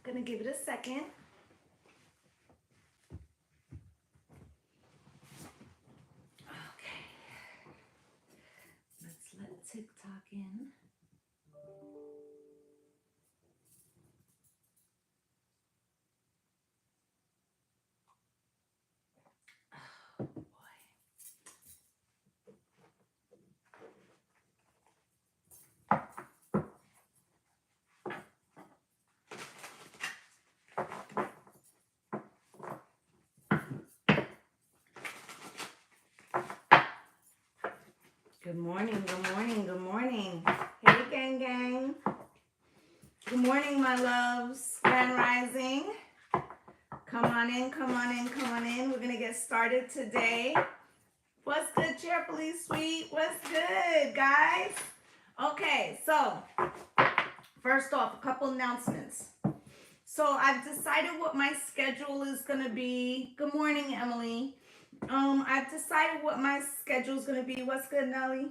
Gonna give it a second. Okay. Let's let TikTok in. Oh boy. Good morning, good morning, good morning. Hey, gang, gang. Good morning, my loves. Grand Rising. Come on in, come on in, come on in. We're going to get started today. What's good, Cheerfully Sweet? What's good, guys? Okay, so first off, a couple announcements. So I've decided what my schedule is going to be. Good morning, Emily. I've decided what my schedule is going to be. What's good, Nelly?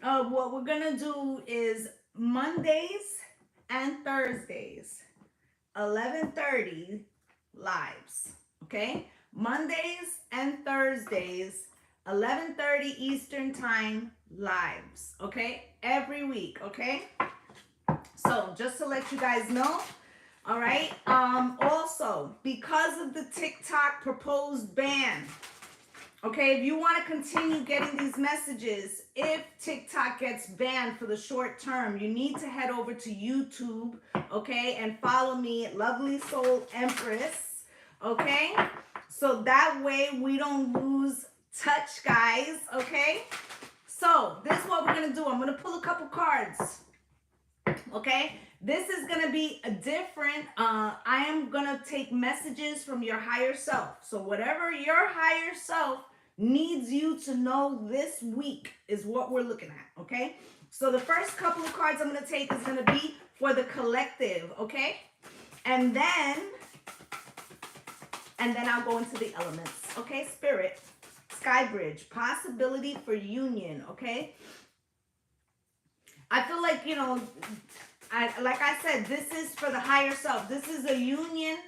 What we're going to do is Mondays and Thursdays, 11:30 lives, okay? Mondays and Thursdays, 11:30 Eastern time lives, okay? Every week, okay? So just to let you guys know, all right? Also, because of the TikTok proposed ban, okay, if you want to continue getting these messages, if TikTok gets banned for the short term, you need to head over to YouTube, okay, and follow me at Lovelee Soul Empress, okay? So that way we don't lose touch, guys, okay? So this is what we're going to do. I'm going to pull a couple cards, okay? This is going to be a different, I am going to take messages from your higher self. So whatever your higher self needs you to know this week is what we're looking at, okay? So the first couple of cards I'm going to take is going to be for the collective, okay? And then I'll go into the elements, okay? Spirit, Sky Bridge, possibility for union, okay? I feel like, you know, like I said, this is for the higher self. This is a union.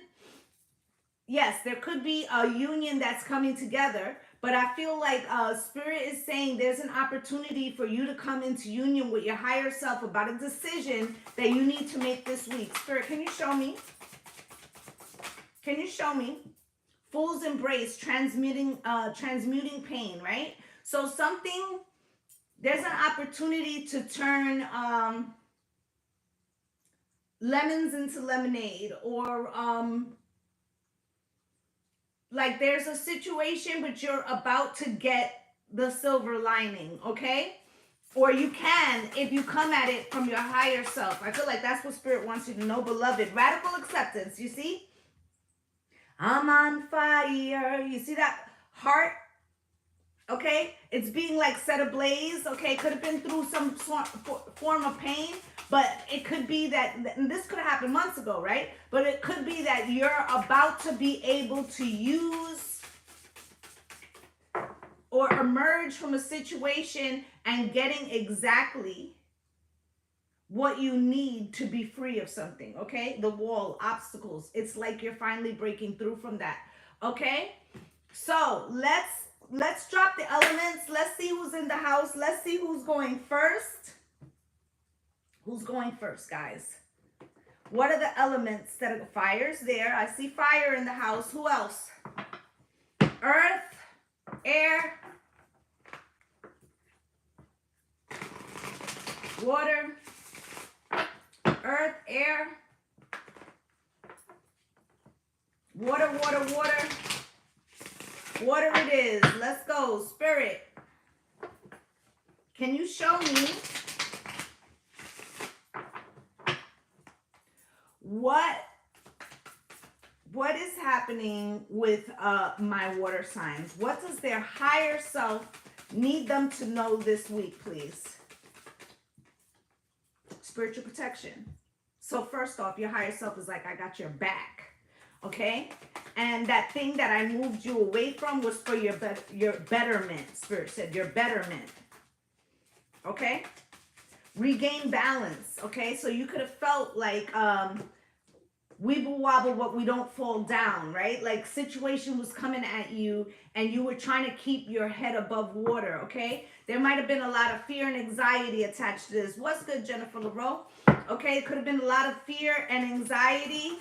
Yes, there could be a union that's coming together, but I feel like Spirit is saying there's an opportunity for you to come into union with your higher self about a decision that you need to make this week. Spirit, can you show me? Can you show me? Fool's embrace, transmuting pain, right? So something, there's an opportunity to turn lemons into lemonade, or like there's a situation, but you're about to get the silver lining, okay? Or you can, if you come at it from your higher self. I feel like that's what Spirit wants you to know, beloved. Radical acceptance, you see? I'm on fire. You see that heart? Okay? It's being like set ablaze, okay? Could have been through some form of pain, but it could be that, and this could have happened months ago, right? But it could be that you're about to be able to use or emerge from a situation and getting exactly what you need to be free of something, okay? The wall, obstacles. It's like you're finally breaking through from that, okay? So let's drop the elements. Let's see who's in the house. Let's see who's going first. Who's going first, guys? What are the elements that are, fire's there? I see fire in the house. Who else? Earth, air, water, earth, air, water, water, water. Water it is. Let's go. Spirit, can you show me what is happening with my water signs? What does their higher self need them to know this week, please? Spiritual protection. So first off, your higher self is like, I got your back, okay? And that thing that I moved you away from was for your betterment. Spirit said your betterment, okay? Regain balance, okay? So you could have felt like weeble wobble, but we don't fall down, right? Like situation was coming at you and you were trying to keep your head above water, okay? There might have been a lot of fear and anxiety attached to this. What's good, Jennifer LaRoe? Okay, it could have been a lot of fear and anxiety.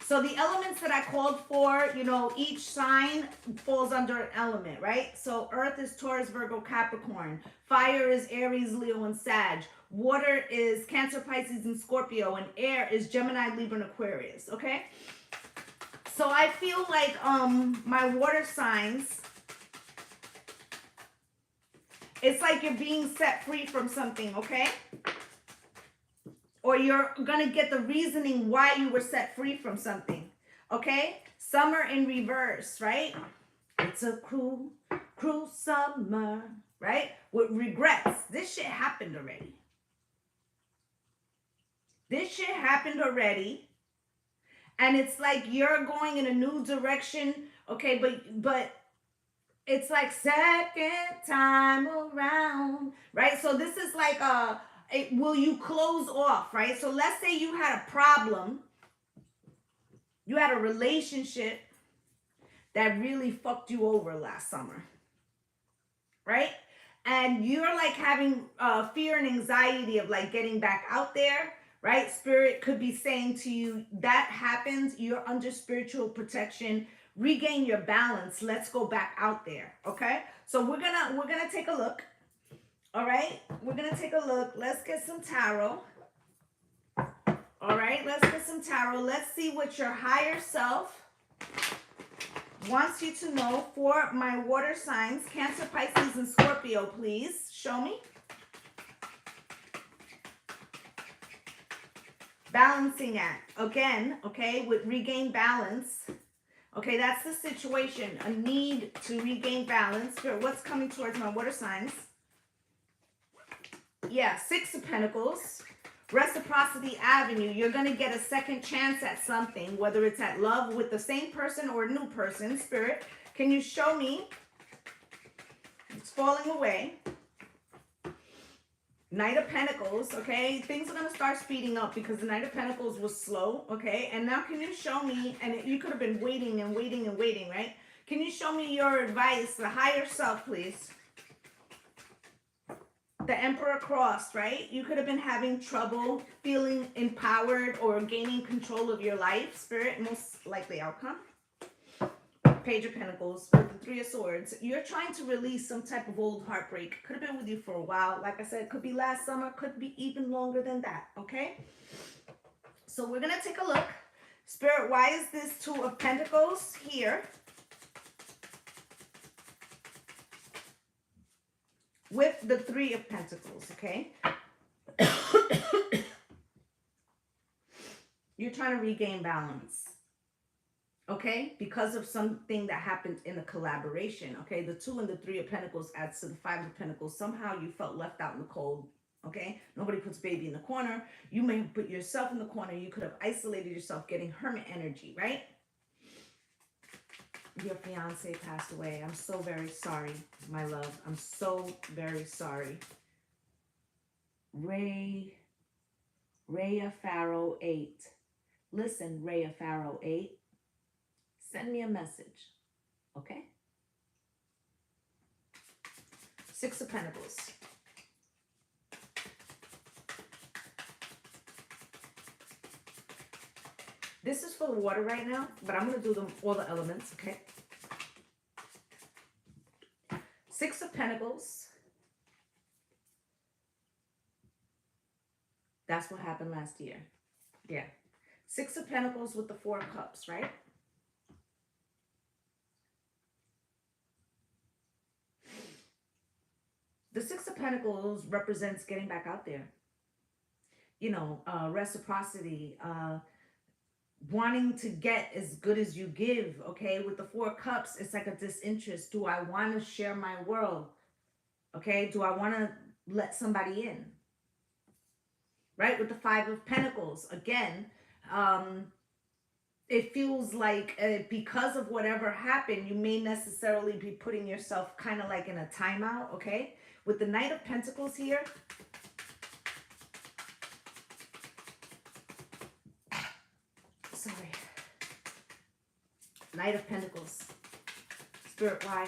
So the elements that I called for, you know, each sign falls under an element, right? So earth is Taurus, Virgo, Capricorn. Fire is Aries, Leo, and Sag. Water is Cancer, Pisces, and Scorpio. And air is Gemini, Libra, and Aquarius, okay? So I feel like my water signs, it's like you're being set free from something, okay? Or you're going to get the reasoning why you were set free from something, okay? Summer in reverse, right? It's a cruel, cruel summer, right? With regrets. This shit happened already. This shit happened already. And it's like you're going in a new direction, okay? But it's like second time around, right? So this is like will you close off, right? So let's say you had a problem, you had a relationship that really fucked you over last summer, right? And you're like having fear and anxiety of like getting back out there, right? Spirit could be saying to you, that happens, you're under spiritual protection, regain your balance, let's go back out there, okay? So we're gonna take a look. All right, we're going to take a look. Let's get some tarot. All right, let's get some tarot. Let's see what your higher self wants you to know for my water signs, Cancer, Pisces, and Scorpio, please. Show me. Balancing act. Again, okay, with regain balance. Okay, that's the situation. A need to regain balance. What's coming towards my water signs? Yeah, Six of Pentacles, Reciprocity Avenue. You're going to get a second chance at something, whether it's at love with the same person or a new person. Spirit, can you show me? It's falling away. Knight of Pentacles, okay? Things are going to start speeding up because the Knight of Pentacles was slow, okay? And now can you show me, and you could have been waiting and waiting and waiting, right? Can you show me your advice, the higher self, please? The Emperor crossed, right? You could have been having trouble feeling empowered or gaining control of your life. Spirit, most likely outcome. Page of Pentacles with the Three of Swords. You're trying to release some type of old heartbreak. Could have been with you for a while. Like I said, could be last summer. Could be even longer than that, okay? So we're going to take a look. Spirit, why is this Two of Pentacles here? With the Three of Pentacles, okay? You're trying to regain balance, okay? Because of something that happened in a collaboration, okay? The Two and the Three of Pentacles adds to the Five of Pentacles. Somehow you felt left out in the cold, okay? Nobody puts baby in the corner. You may have put yourself in the corner. You could have isolated yourself, getting hermit energy, right? Your fiance passed away. I'm so very sorry, my love. I'm so very sorry. Raya Pharaoh 8. Listen, Raya Pharaoh 8. Send me a message, okay? Six of Pentacles. This is for the water right now, but I'm going to do all the elements, okay? Six of Pentacles. That's what happened last year. Yeah. Six of Pentacles with the Four of Cups, right? The Six of Pentacles represents getting back out there. You know, reciprocity, wanting to get as good as you give, okay? With the Four Cups, it's like a disinterest. Do I want to share my world? Okay? Do I want to let somebody in? Right? With the Five of Pentacles, again, it feels like because of whatever happened, you may necessarily be putting yourself kind of like in a timeout, okay? With the Knight of Pentacles here, sorry. Knight of Pentacles. Spirit, why?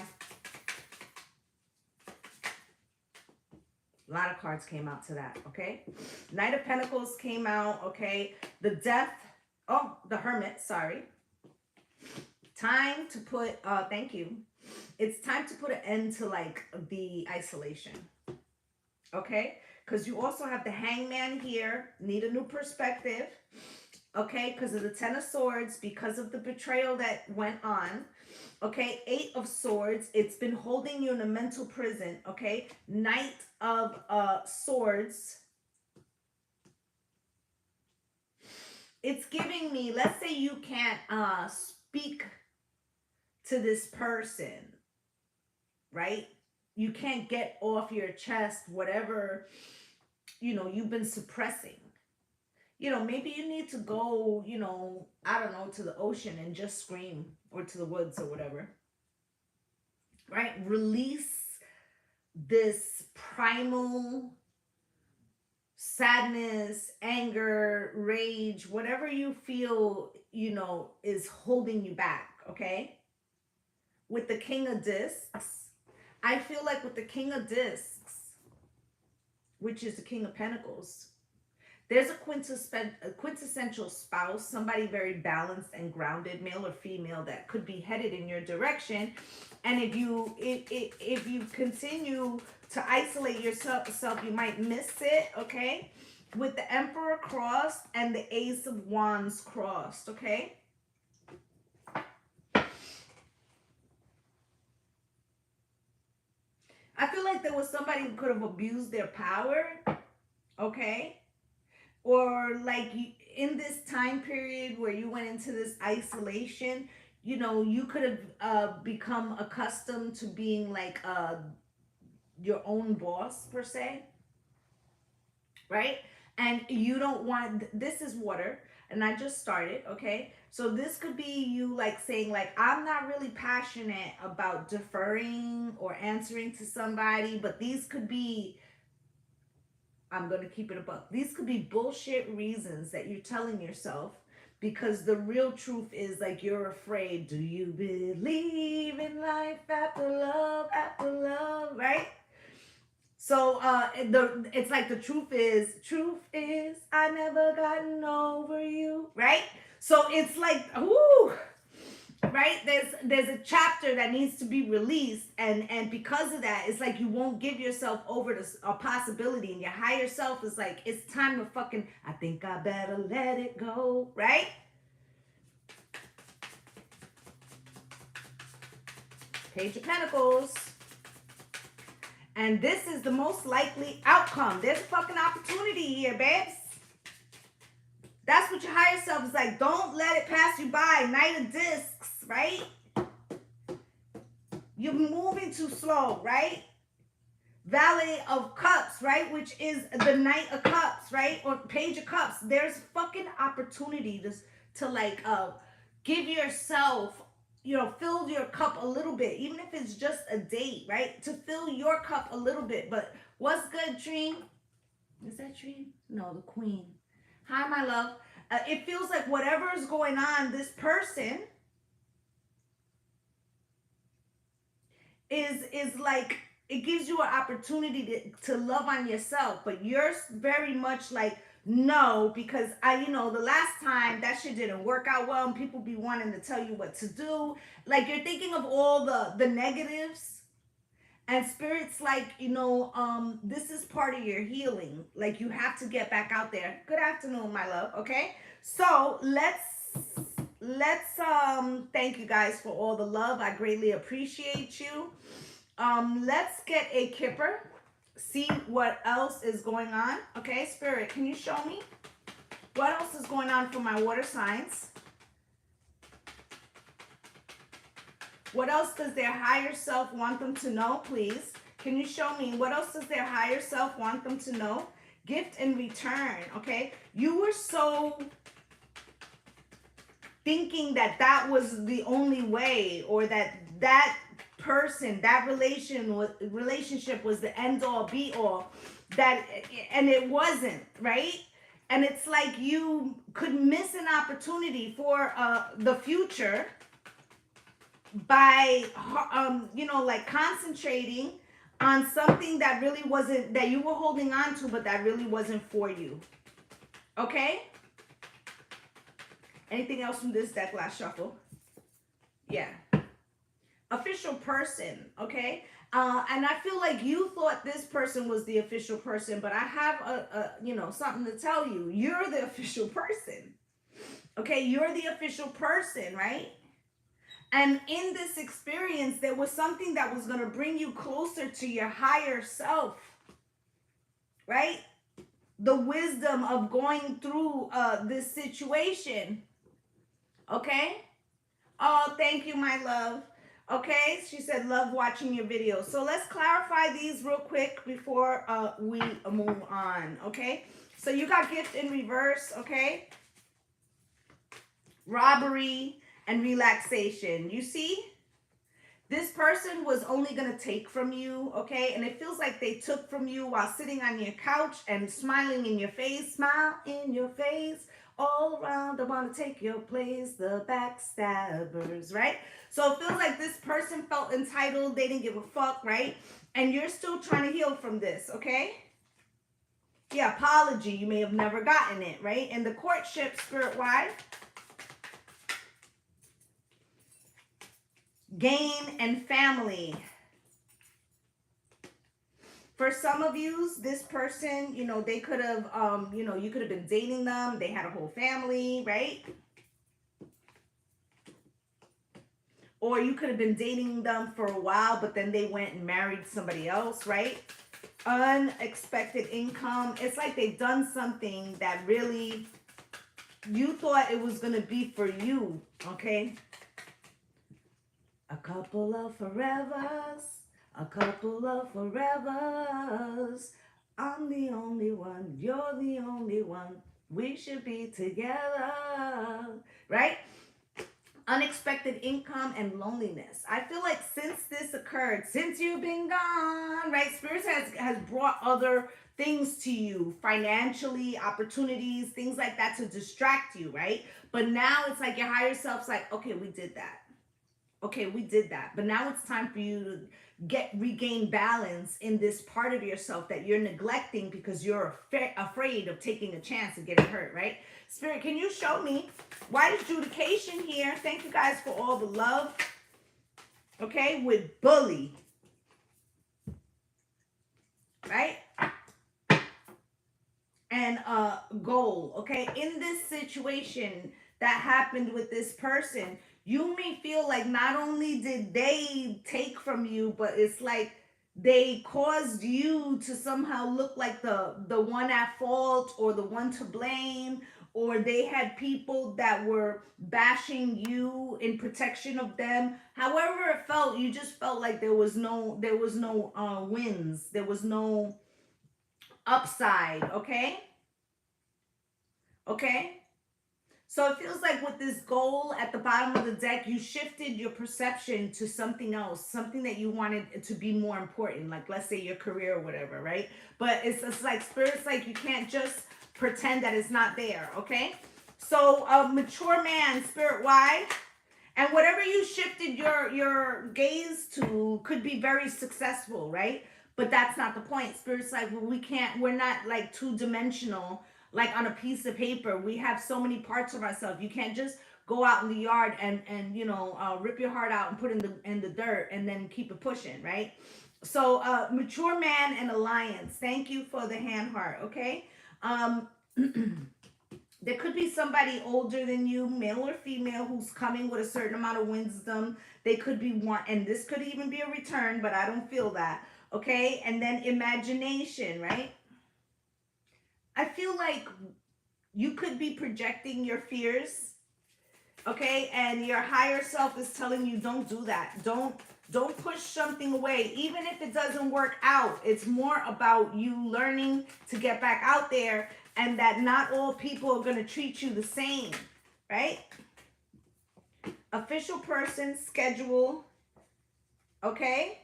A lot of cards came out to that, okay? Knight of Pentacles came out, okay? The Death, oh, the Hermit, sorry. Time to put, thank you. It's time to put an end to, like, the isolation, okay? Because you also have the Hangman here, need a new perspective, okay? Because of the Ten of Swords, because of the betrayal that went on, okay? Eight of Swords, it's been holding you in a mental prison, okay? Knight of Swords. It's giving me, let's say you can't speak to this person, right? You can't get off your chest whatever, you know, you've been suppressing. You know, maybe you need to go, you know, I don't know, to the ocean and just scream, or to the woods or whatever, right? Release this primal sadness, anger, rage, whatever you feel, you know, is holding you back, okay? With the King of Discs, I feel like with the King of Discs, which is the King of Pentacles, there's a quintessential spouse, somebody very balanced and grounded, male or female, that could be headed in your direction. And if you continue to isolate yourself, you might miss it, okay? With the Emperor crossed and the Ace of Wands crossed, okay? I feel like there was somebody who could have abused their power, okay? Or like in this time period where you went into this isolation, you know, you could have become accustomed to being like your own boss per se, right? And you don't want, this is water, and I just started, okay? So this could be you like saying like, I'm not really passionate about deferring or answering to somebody, but these could be, I'm going to keep it a buck, these could be bullshit reasons that you're telling yourself, because the real truth is like you're afraid. Do you believe in life after love, right? So it's like the truth is I never gotten over you, right? So it's like, ooh, right? There's a chapter that needs to be released, and because of that, it's like you won't give yourself over to a possibility, and your higher self is like, it's time to fucking, I think I better let it go, right? Page of Pentacles. And this is the most likely outcome. There's a fucking opportunity here, babes. That's what your higher self is like. Don't let it pass you by. Knight of Discs, right? You're moving too slow, right? Valet of Cups, right? Which is the Knight of Cups, right? Or Page of Cups. There's fucking opportunity to like give yourself, you know, fill your cup a little bit, even if it's just a date, right? To fill your cup a little bit. But what's good, Dream? Is that Dream? No, the Queen. Hi, my love. It feels like whatever is going on, this person is like, it gives you an opportunity to love on yourself, but you're very much like, no, because you know, the last time that shit didn't work out well, and people be wanting to tell you what to do. Like, you're thinking of all the negatives, and Spirit's like, you know, this is part of your healing. Like, you have to get back out there. Good afternoon, my love. Okay, so let's thank you guys for all the love. I greatly appreciate you. Let's get a Kipper. See what else is going on. Okay, Spirit, can you show me what else is going on for my water signs? What else does their higher self want them to know, please? Can you show me what else does their higher self want them to know? Gift in return, okay? You were so thinking that that was the only way, or that person, that relationship was the end all be all, and it wasn't, right? And it's like you could miss an opportunity for the future by, you know, like concentrating on something that really wasn't, that you were holding on to, but that really wasn't for you. Okay? Anything else from this deck last shuffle? Yeah. Official person, okay? And I feel like you thought this person was the official person, but I have you know, something to tell you. You're the official person. Okay, you're the official person, right? And in this experience, there was something that was going to bring you closer to your higher self, right? The wisdom of going through this situation, okay? Oh, thank you, my love. Okay, she said, love watching your videos. So let's clarify these real quick before we move on, okay? So you got gift in reverse, okay? Robbery and relaxation. You see? This person was only going to take from you, okay? And it feels like they took from you while sitting on your couch and smiling in your face. Smile in your face. All around, I want to take your place. The backstabbers, right? So it feels like this person felt entitled. They didn't give a fuck, right? And you're still trying to heal from this, okay? Yeah, apology. You may have never gotten it, right? And the courtship, spirit-wide. Gain and family. For some of you, this person, you know, they could have, you know, you could have been dating them. They had a whole family, right? Or you could have been dating them for a while, but then they went and married somebody else, right? Unexpected income. It's like they've done something that really, you thought it was going to be for you, okay? A couple of forevers, a couple of forevers. I'm the only one, you're the only one. We should be together, right? Unexpected income and loneliness. I feel like since this occurred, since you've been gone, right? Spirit has brought other things to you, financially, opportunities, things like that to distract you, right? But now it's like your higher self's like, okay, we did that. Okay, we did that. But now it's time for you to regain balance in this part of yourself that you're neglecting because you're afraid of taking a chance of getting hurt, right? Spirit, can you show me why is adjudication here? Thank you guys for all the love. Okay, with bully. Right? And goal. Okay, in this situation that happened with this person, you may feel like not only did they take from you, but it's like they caused you to somehow look like the one at fault or the one to blame, or they had people that were bashing you in protection of them. However it felt, you just felt like there was no wins. There was no upside, okay? Okay? So it feels like with this goal at the bottom of the deck, you shifted your perception to something else, something that you wanted to be more important, like let's say your career or whatever, right? But it's like Spirit's like you can't just pretend that it's not there, okay? So a mature man, Spirit-wide, and whatever you shifted your gaze to could be very successful, right? But that's not the point. Spirit's like, well, we're not like two-dimensional. Like on a piece of paper, we have so many parts of ourselves. You can't just go out in the yard and you know rip your heart out and put in the dirt and then keep it pushing, right? So mature man and alliance. Thank you for the hand heart. Okay. There could be somebody older than you, male or female, who's coming with a certain amount of wisdom. They could be one, and this could even be a return, but I don't feel that. Okay. And then imagination, right? I feel like you could be projecting your fears, okay? And your higher self is telling you, don't do that. Don't push something away. Even if it doesn't work out, it's more about you learning to get back out there and that not all people are going to treat you the same, right? Official person, schedule, okay?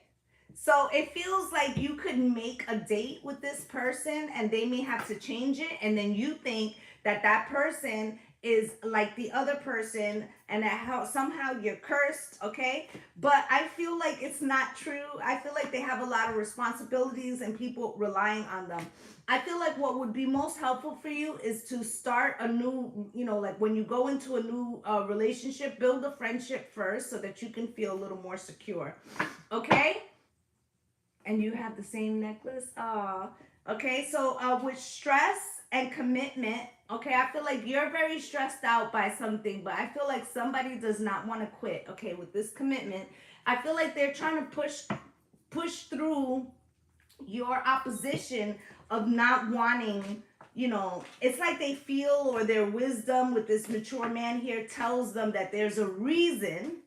So it feels like you could make a date with this person and they may have to change it. And then you think that that person is like the other person and that how somehow you're cursed, okay? But I feel like it's not true. I feel like they have a lot of responsibilities and people relying on them. I feel like what would be most helpful for you is to start a new, like when you go into a new relationship, build a friendship first so that you can feel a little more secure, okay? And you have the same necklace. Okay. So with stress and commitment, okay, I feel like you're very stressed out by something, but I feel like somebody does not want to quit. Okay, with this commitment, I feel like they're trying to push through your opposition of not wanting, it's like they feel, or their wisdom with this mature man here tells them that there's a reason,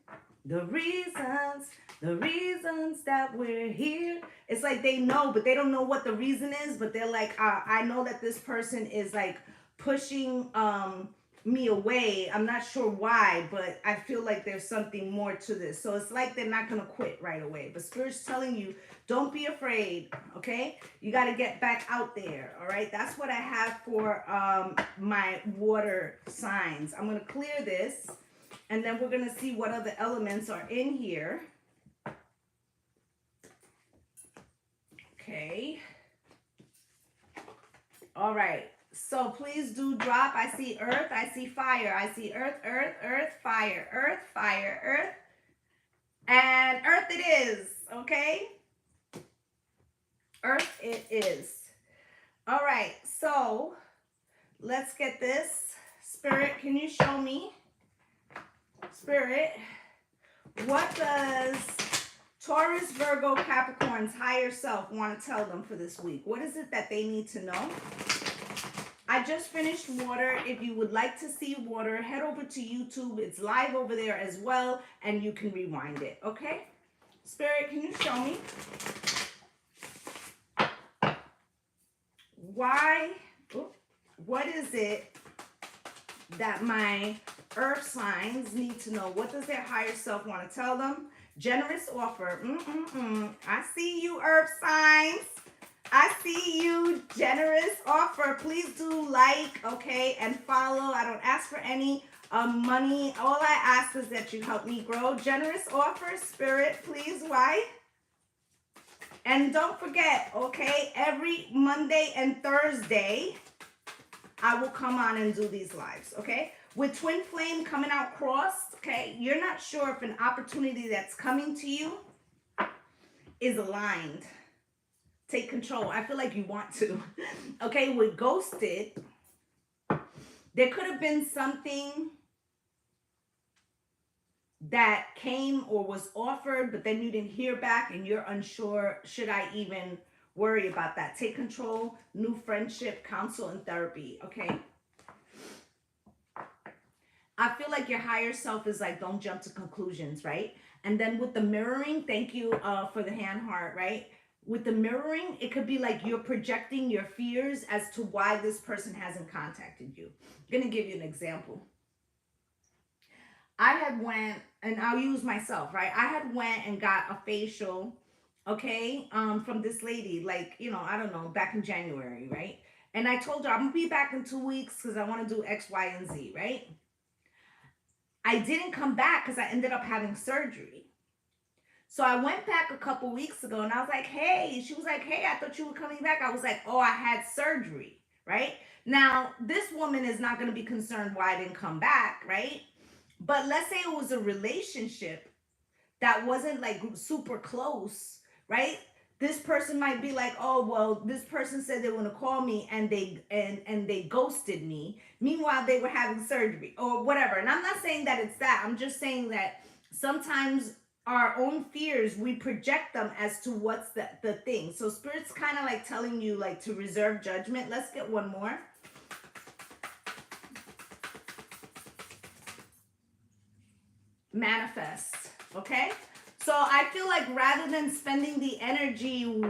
the reasons that we're here. It's like they know, but they don't know what the reason is, but they're like, I know that this person is like pushing me away. I'm not sure why, but I feel like there's something more to this. So it's like they're not going to quit right away. But Spirit's telling you, don't be afraid, okay? You got to get back out there, all right? That's what I have for my water signs. I'm going to clear this, and then we're going to see what other elements are in here. Okay. All right. So please do drop. I see earth. I see fire. I see earth, fire, earth. And earth it is. Okay. Earth it is. All right. So let's get this. Spirit, can you show me? Spirit, what does Taurus, Virgo, Capricorn's higher self want to tell them for this week? What is it that they need to know? I just finished water. If you would like to see water, head over to YouTube. It's live over there as well, and you can rewind it, okay? Spirit, can you show me? What is it that my earth signs need to know? What does their higher self want to tell them? Generous offer. I see you, earth signs. I see you. Generous offer. Please do like, okay, and follow. I don't ask for any money. All I ask is that you help me grow. Generous offer. Spirit, please. Why? And don't forget, okay, every Monday and Thursday, I will come on and do these lives, okay? With Twin Flame coming out crossed, okay, you're not sure if an opportunity that's coming to you is aligned. Take control. I feel like you want to. Okay, with Ghosted, there could have been something that came or was offered, but then you didn't hear back and you're unsure, should I even worry about that? Take control, new friendship, counsel, and therapy, okay? I feel like your higher self is like, don't jump to conclusions, right? And then with the mirroring, thank you for the hand heart, right? With the mirroring, it could be like you're projecting your fears as to why this person hasn't contacted you. I'm going to give you an example. I had went, and I'll use myself, right? I had went and got a facial, okay, from this lady, like, I don't know, back in January, right? And I told her, I'm going to be back in 2 weeks because I want to do X, Y, and Z, right? I didn't come back because I ended up having surgery. So I went back a couple weeks ago and I was like, hey, she was like, hey, I thought you were coming back. I was like, oh, I had surgery, right? Now, this woman is not going to be concerned why I didn't come back, right? But let's say it was a relationship that wasn't like super close, right? This person might be like, oh, well, this person said they want to call me and they ghosted me. Meanwhile, they were having surgery or whatever. And I'm not saying that it's that. I'm just saying that sometimes our own fears, we project them as to what's the thing. So Spirit's kind of like telling you like to reserve judgment. Let's get one more. Manifest, okay? So I feel like rather than spending the energy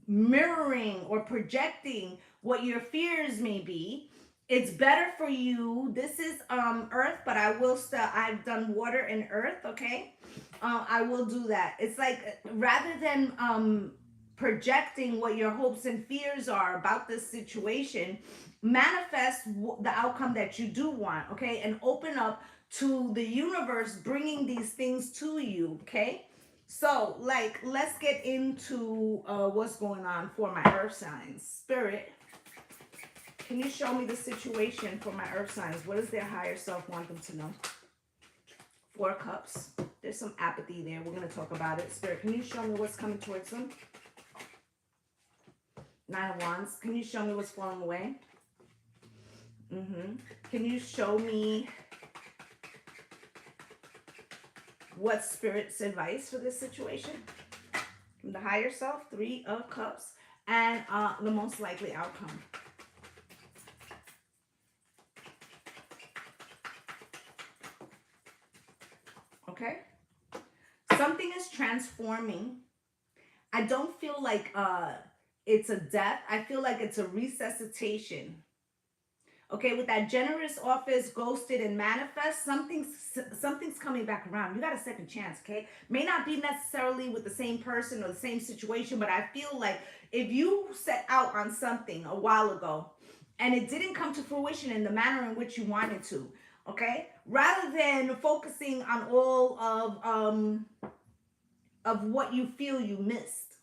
mirroring or projecting what your fears may be, it's better for you. This is earth, but I will still, I've done water and earth, okay? I will do that. It's like, rather than projecting what your hopes and fears are about this situation, manifest the outcome that you do want, okay? And open up to the universe bringing these things to you, okay? So, like, let's get into what's going on for my earth signs. Spirit, can you show me the situation for my earth signs? What does their higher self want them to know? 4 of Cups. There's some apathy there. We're going to talk about it. Spirit, can you show me what's coming towards them? 9 of Wands. Can you show me what's falling away? Can you show me what's Spirit's advice for this situation? The higher self, 3 of Cups, and the most likely outcome. Okay? Something is transforming. I don't feel like it's a death. I feel like it's a resuscitation. Okay, with that generous office, ghosted, and manifest, something's coming back around. You got a second chance, okay? May not be necessarily with the same person or the same situation, but I feel like if you set out on something a while ago and it didn't come to fruition in the manner in which you wanted to, okay? Rather than focusing on all of what you feel you missed,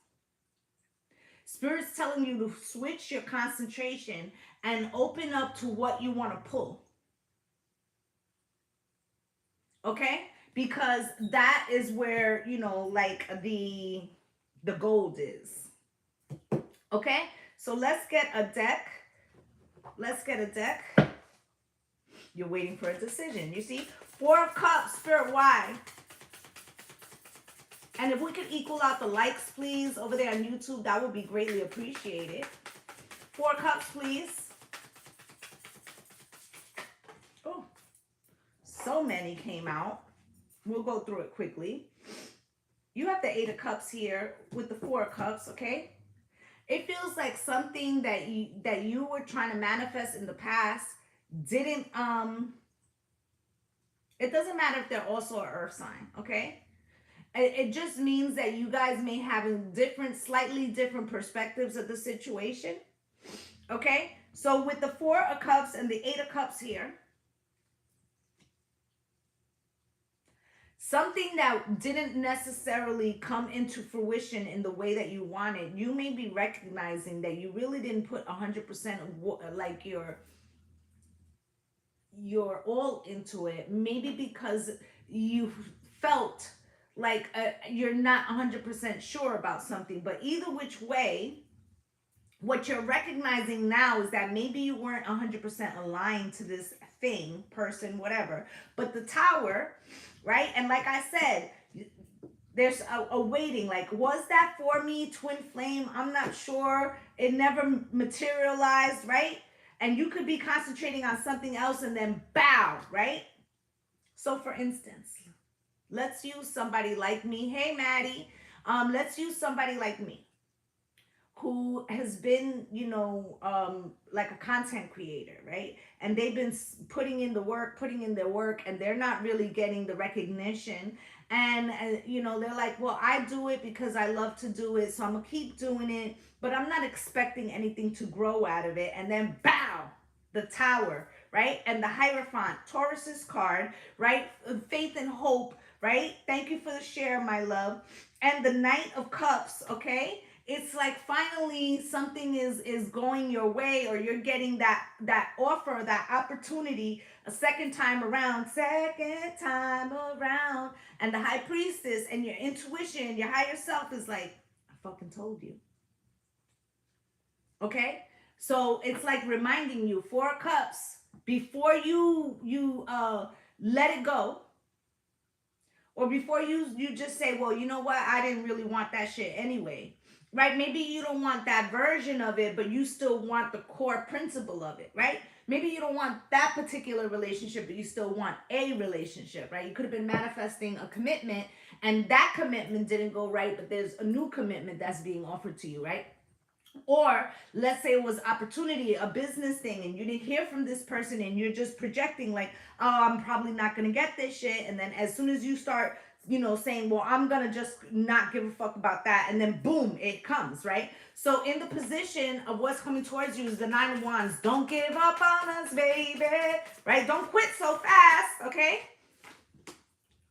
Spirit's telling you to switch your concentration and open up to what you want to pull. Okay? Because that is where, you know, like the gold is. Okay? So let's get a deck. Let's get a deck. You're waiting for a decision. You see? 4 of Cups, Spirit, why? And if we could equal out the likes, please, over there on YouTube, that would be greatly appreciated. 4 Cups, please. Oh, so many came out. We'll go through it quickly. You have the 8 of Cups here with the 4 of Cups, okay? It feels like something that you were trying to manifest in the past didn't, it doesn't matter if they're also an earth sign, okay? It just means that you guys may have slightly different perspectives of the situation. Okay? So with the 4 of Cups and the 8 of Cups here, something that didn't necessarily come into fruition in the way that you wanted, you may be recognizing that you really didn't put 100% of like your all into it. Maybe because you felt like you're not 100% sure about something. But either which way, what you're recognizing now is that maybe you weren't 100% aligned to this thing, person, whatever. But the Tower, right? And like I said, there's a waiting. Like, was that for me? Twin flame? I'm not sure. It never materialized, right? And you could be concentrating on something else and then bow, right? So for instance, let's use somebody like me. Hey, Maddie. Let's use somebody like me who has been, you know, like a content creator, right? And they've been putting in their work, and they're not really getting the recognition. And you know, they're like, well, I do it because I love to do it, so I'm gonna keep doing it, but I'm not expecting anything to grow out of it. And then bow, the Tower, right? And the Hierophant, Taurus's card, right? Faith and hope, right? Thank you for the share, my love. And the Knight of Cups, okay? It's like finally something is going your way, or you're getting that offer, that opportunity a second time around. And the High Priestess and your intuition, your higher self is like, I fucking told you. Okay? So it's like reminding you, 4 Cups, before you let it go, or before you just say, well, you know what, I didn't really want that shit anyway. Right? Maybe you don't want that version of it, but you still want the core principle of it, right? Maybe you don't want that particular relationship, but you still want a relationship, right? You could have been manifesting a commitment, and that commitment didn't go right, but there's a new commitment that's being offered to you, right? Or let's say it was opportunity, a business thing, and you didn't hear from this person, and you're just projecting like, oh, I'm probably not going to get this shit. And then as soon as you start you know, saying, well, I'm going to just not give a fuck about that. And then boom, it comes, right? So in the position of what's coming towards you is the 9 of Wands. Don't give up on us, baby, right? Don't quit so fast, okay?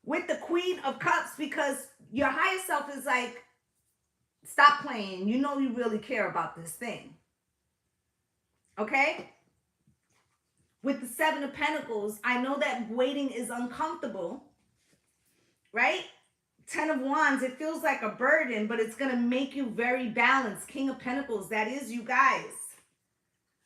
With the Queen of Cups, because your higher self is like, stop playing. You know you really care about this thing, okay? With the 7 of Pentacles, I know that waiting is uncomfortable, right? 10 of Wands, it feels like a burden, but it's going to make you very balanced. King of Pentacles, that is you guys.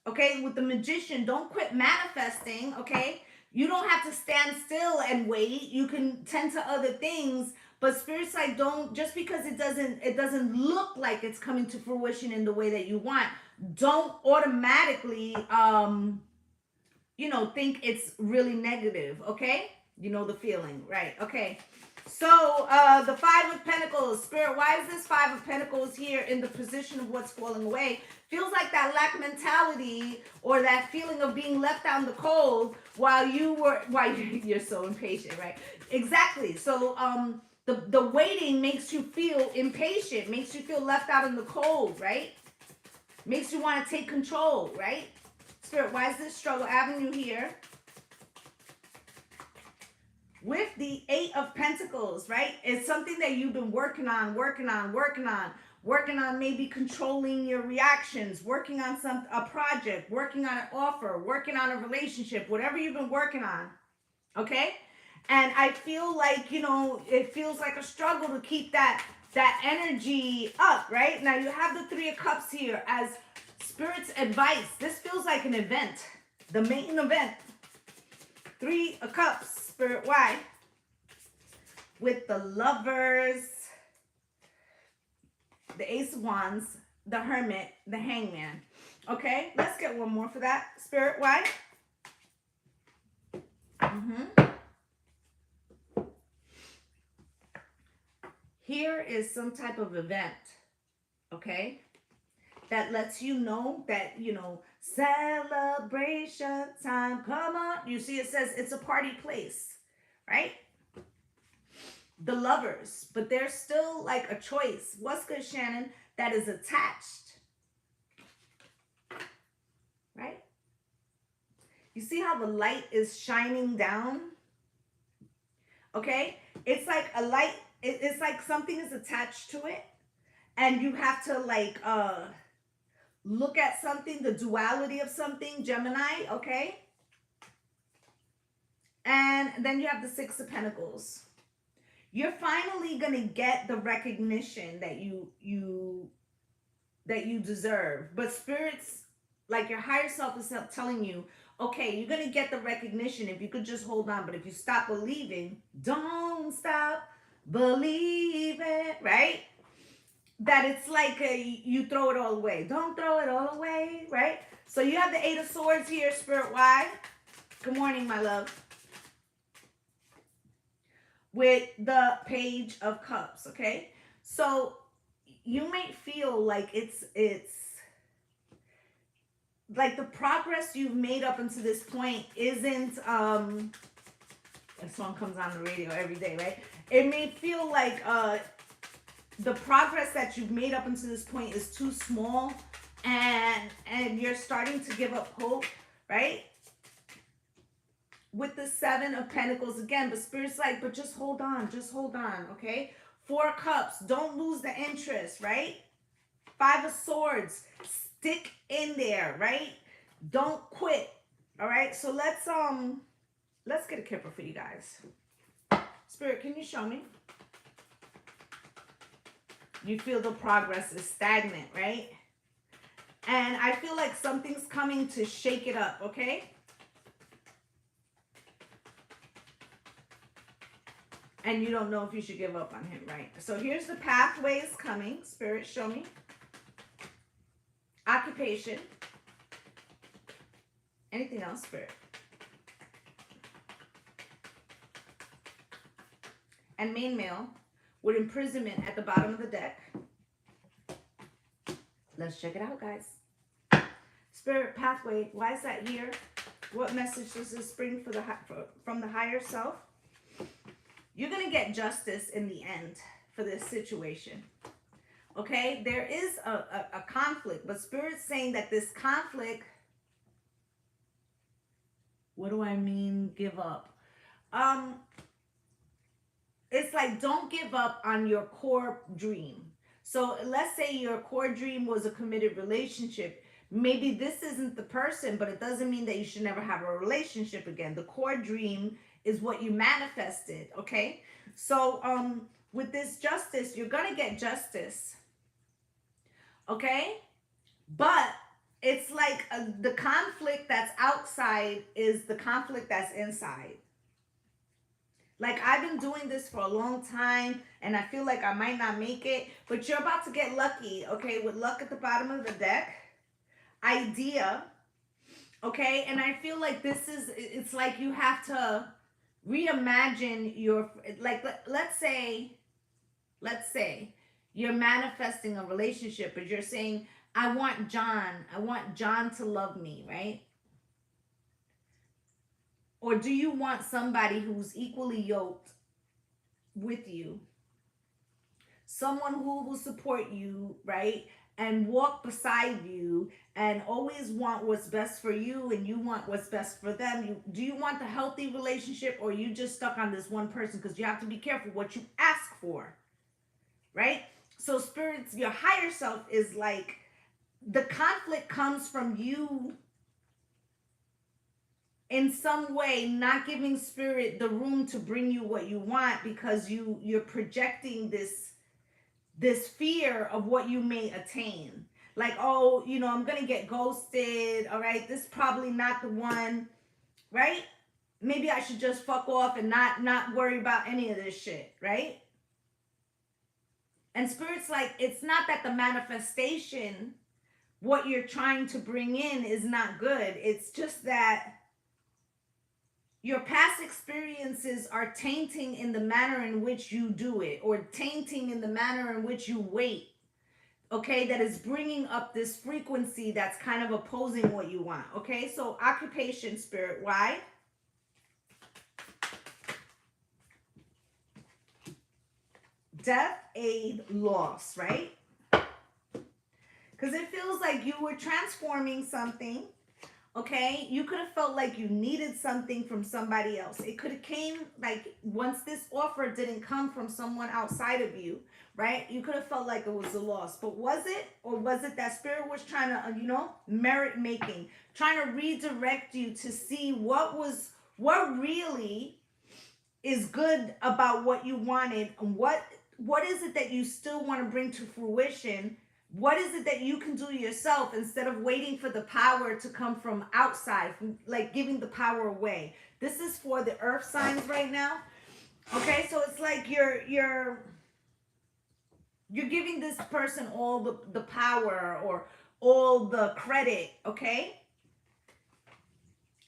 Okay, with the Magician, don't quit manifesting, okay? You don't have to stand still and wait. You can tend to other things, but Spirit's like, don't, just because it doesn't look like it's coming to fruition in the way that you want, don't automatically you know, think it's really negative, okay? You know the feeling, right? Okay. So, the 5 of Pentacles, Spirit, why is this 5 of Pentacles here in the position of what's falling away? Feels like that lack mentality or that feeling of being left out in the cold while you're so impatient, right? Exactly. So, the waiting makes you feel impatient, makes you feel left out in the cold, right? Makes you want to take control, right? Spirit, why is this struggle avenue here? With the 8 of Pentacles, right? It's something that you've been working on maybe controlling your reactions, working on a project, working on an offer, working on a relationship, whatever you've been working on, okay? And I feel like, you know, it feels like a struggle to keep that energy up, right? Now you have the 3 of Cups here as Spirit's advice. This feels like an event, the main event. 3 of Cups. Spirit, why? With the Lovers, the Ace of Wands, the Hermit, the Hangman. Okay, let's get one more for that. Spirit, why? Here is some type of event, okay, that lets you know that, you know, celebration time, come on. You see, it says it's a party place, right? The Lovers, but there's still like a choice. What's good, Shannon? That is attached, right? You see how the light is shining down? Okay, it's like a light, it's like something is attached to it, and you have to like look at something, the duality of something, Gemini, okay? And then you have the 6 of Pentacles. You're finally going to get the recognition that you deserve. But Spirit's, like your higher self is telling you, okay, you're going to get the recognition if you could just hold on. But if you stop believing, don't stop believing, right? That it's like you throw it all away. Don't throw it all away, right? So you have the 8 of Swords here, Spirit. Why? Good morning, my love. With the Page of Cups, okay? So you may feel like it's like the progress you've made up until this point isn't this song comes on the radio every day, right? It may feel like the progress that you've made up until this point is too small, and you're starting to give up hope, right? With the 7 of Pentacles again, but Spirit's like, but just hold on, okay? 4 of Cups, don't lose the interest, right? 5 of Swords, stick in there, right? Don't quit, all right? So let's get a kipper for you guys. Spirit, can you show me? You feel the progress is stagnant, right? And I feel like something's coming to shake it up, okay? And you don't know if you should give up on him, right? So here's the pathways coming. Spirit, show me. Occupation. Anything else, Spirit? And main male with imprisonment at the bottom of the deck. Let's check it out, guys. Spirit, pathway. Why is that here? What message does this bring from the higher self? you're going to get justice in the end for this situation. Okay, there is a conflict, but Spirit's saying that this conflict, what do I mean give up? It's like, don't give up on your core dream. So let's say your core dream was a committed relationship. Maybe this isn't the person, but it doesn't mean that you should never have a relationship again. The core dream is what you manifested, okay? So with this justice, you're going to get justice, okay? But it's like the conflict that's outside is the conflict that's inside. Like, I've been doing this for a long time, and I feel like I might not make it, but you're about to get lucky, okay? With luck at the bottom of the deck. Idea, okay? And I feel like this is, it's like you have to reimagine your, like, let's say you're manifesting a relationship, but you're saying, I want John to love me, right? Or do you want somebody who's equally yoked with you? Someone who will support you, right? And walk beside you and always want what's best for you, and you want what's best for them. Do you want the healthy relationship, or are you just stuck on this one person? Because you have to be careful what you ask for, right? So spirits, your higher self is like, the conflict comes from you in some way not giving spirit the room to bring you what you want, because you're projecting this fear of what you may attain. Like, oh, I'm gonna get ghosted, all right, this is probably not the one, right? Maybe I should just fuck off and not worry about any of this shit, right? And spirit's like, it's not that the manifestation, what you're trying to bring in, is not good. It's just that your past experiences are tainting in the manner in which you do it, or tainting in the manner in which you wait, okay? That is bringing up this frequency that's kind of opposing what you want, okay? So occupation, spirit, why? Death, aid, loss, right? Because it feels like you were transforming something. Okay, you could have felt like you needed something from somebody else. It could have came, like, once this offer didn't come from someone outside of you, right? You could have felt like it was a loss. But was it? Or was it that spirit was trying to, merit making, trying to redirect you to see what really is good about what you wanted, and what is it that you still want to bring to fruition? What is it that you can do yourself, instead of waiting for the power to come from outside, from, like, giving the power away? This is for the earth signs right now. Okay, so it's like you're giving this person all the power, or all the credit, okay?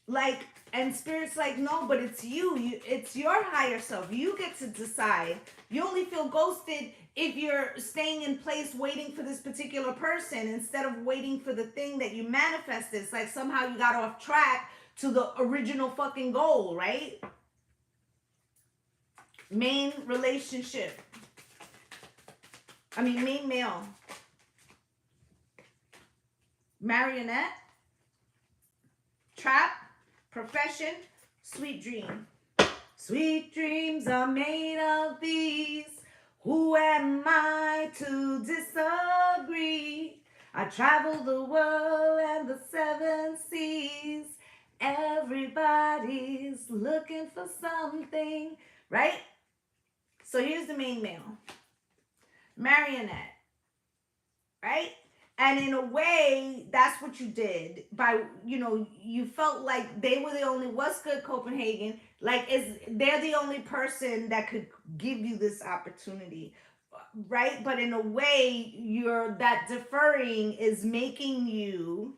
Like, and spirit's like, no, but it's it's your higher self. You get to decide. You only feel ghosted if you're staying in place waiting for this particular person, instead of waiting for the thing that you manifested. It's like somehow you got off track to the original fucking goal, right? Main relationship. Main male. Marionette. Trap. Profession. Sweet dream. Sweet dreams are made of these. Who am I to disagree? I travel the world and the 7 seas. Everybody's looking for something, right? So here's the main male. Marionette, right? And in a way, that's what you did. By, you felt like they were the only, what's good, Copenhagen? Like, they're the only person that could give you this opportunity, right? But in a way, that deferring is making you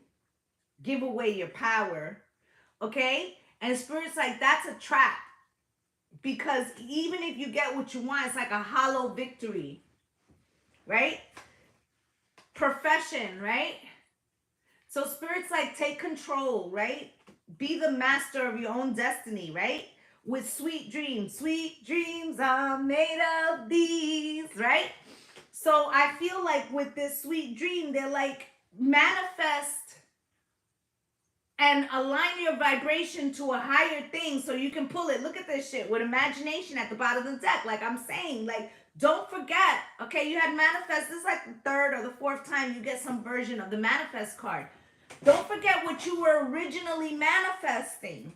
give away your power, okay? And spirit's like, that's a trap. Because even if you get what you want, it's like a hollow victory, right? Profession, right? So spirit's like, take control, right? Be the master of your own destiny, right? with sweet dreams. Sweet dreams are made of these, right? So I feel like with this sweet dream, they're like manifest and align your vibration to a higher thing so you can pull it. Look at this shit with imagination at the bottom of the deck. Like I'm saying, like, don't forget, okay, you had manifest. This is like the third or the fourth time you get some version of the manifest card. Don't forget what you were originally manifesting.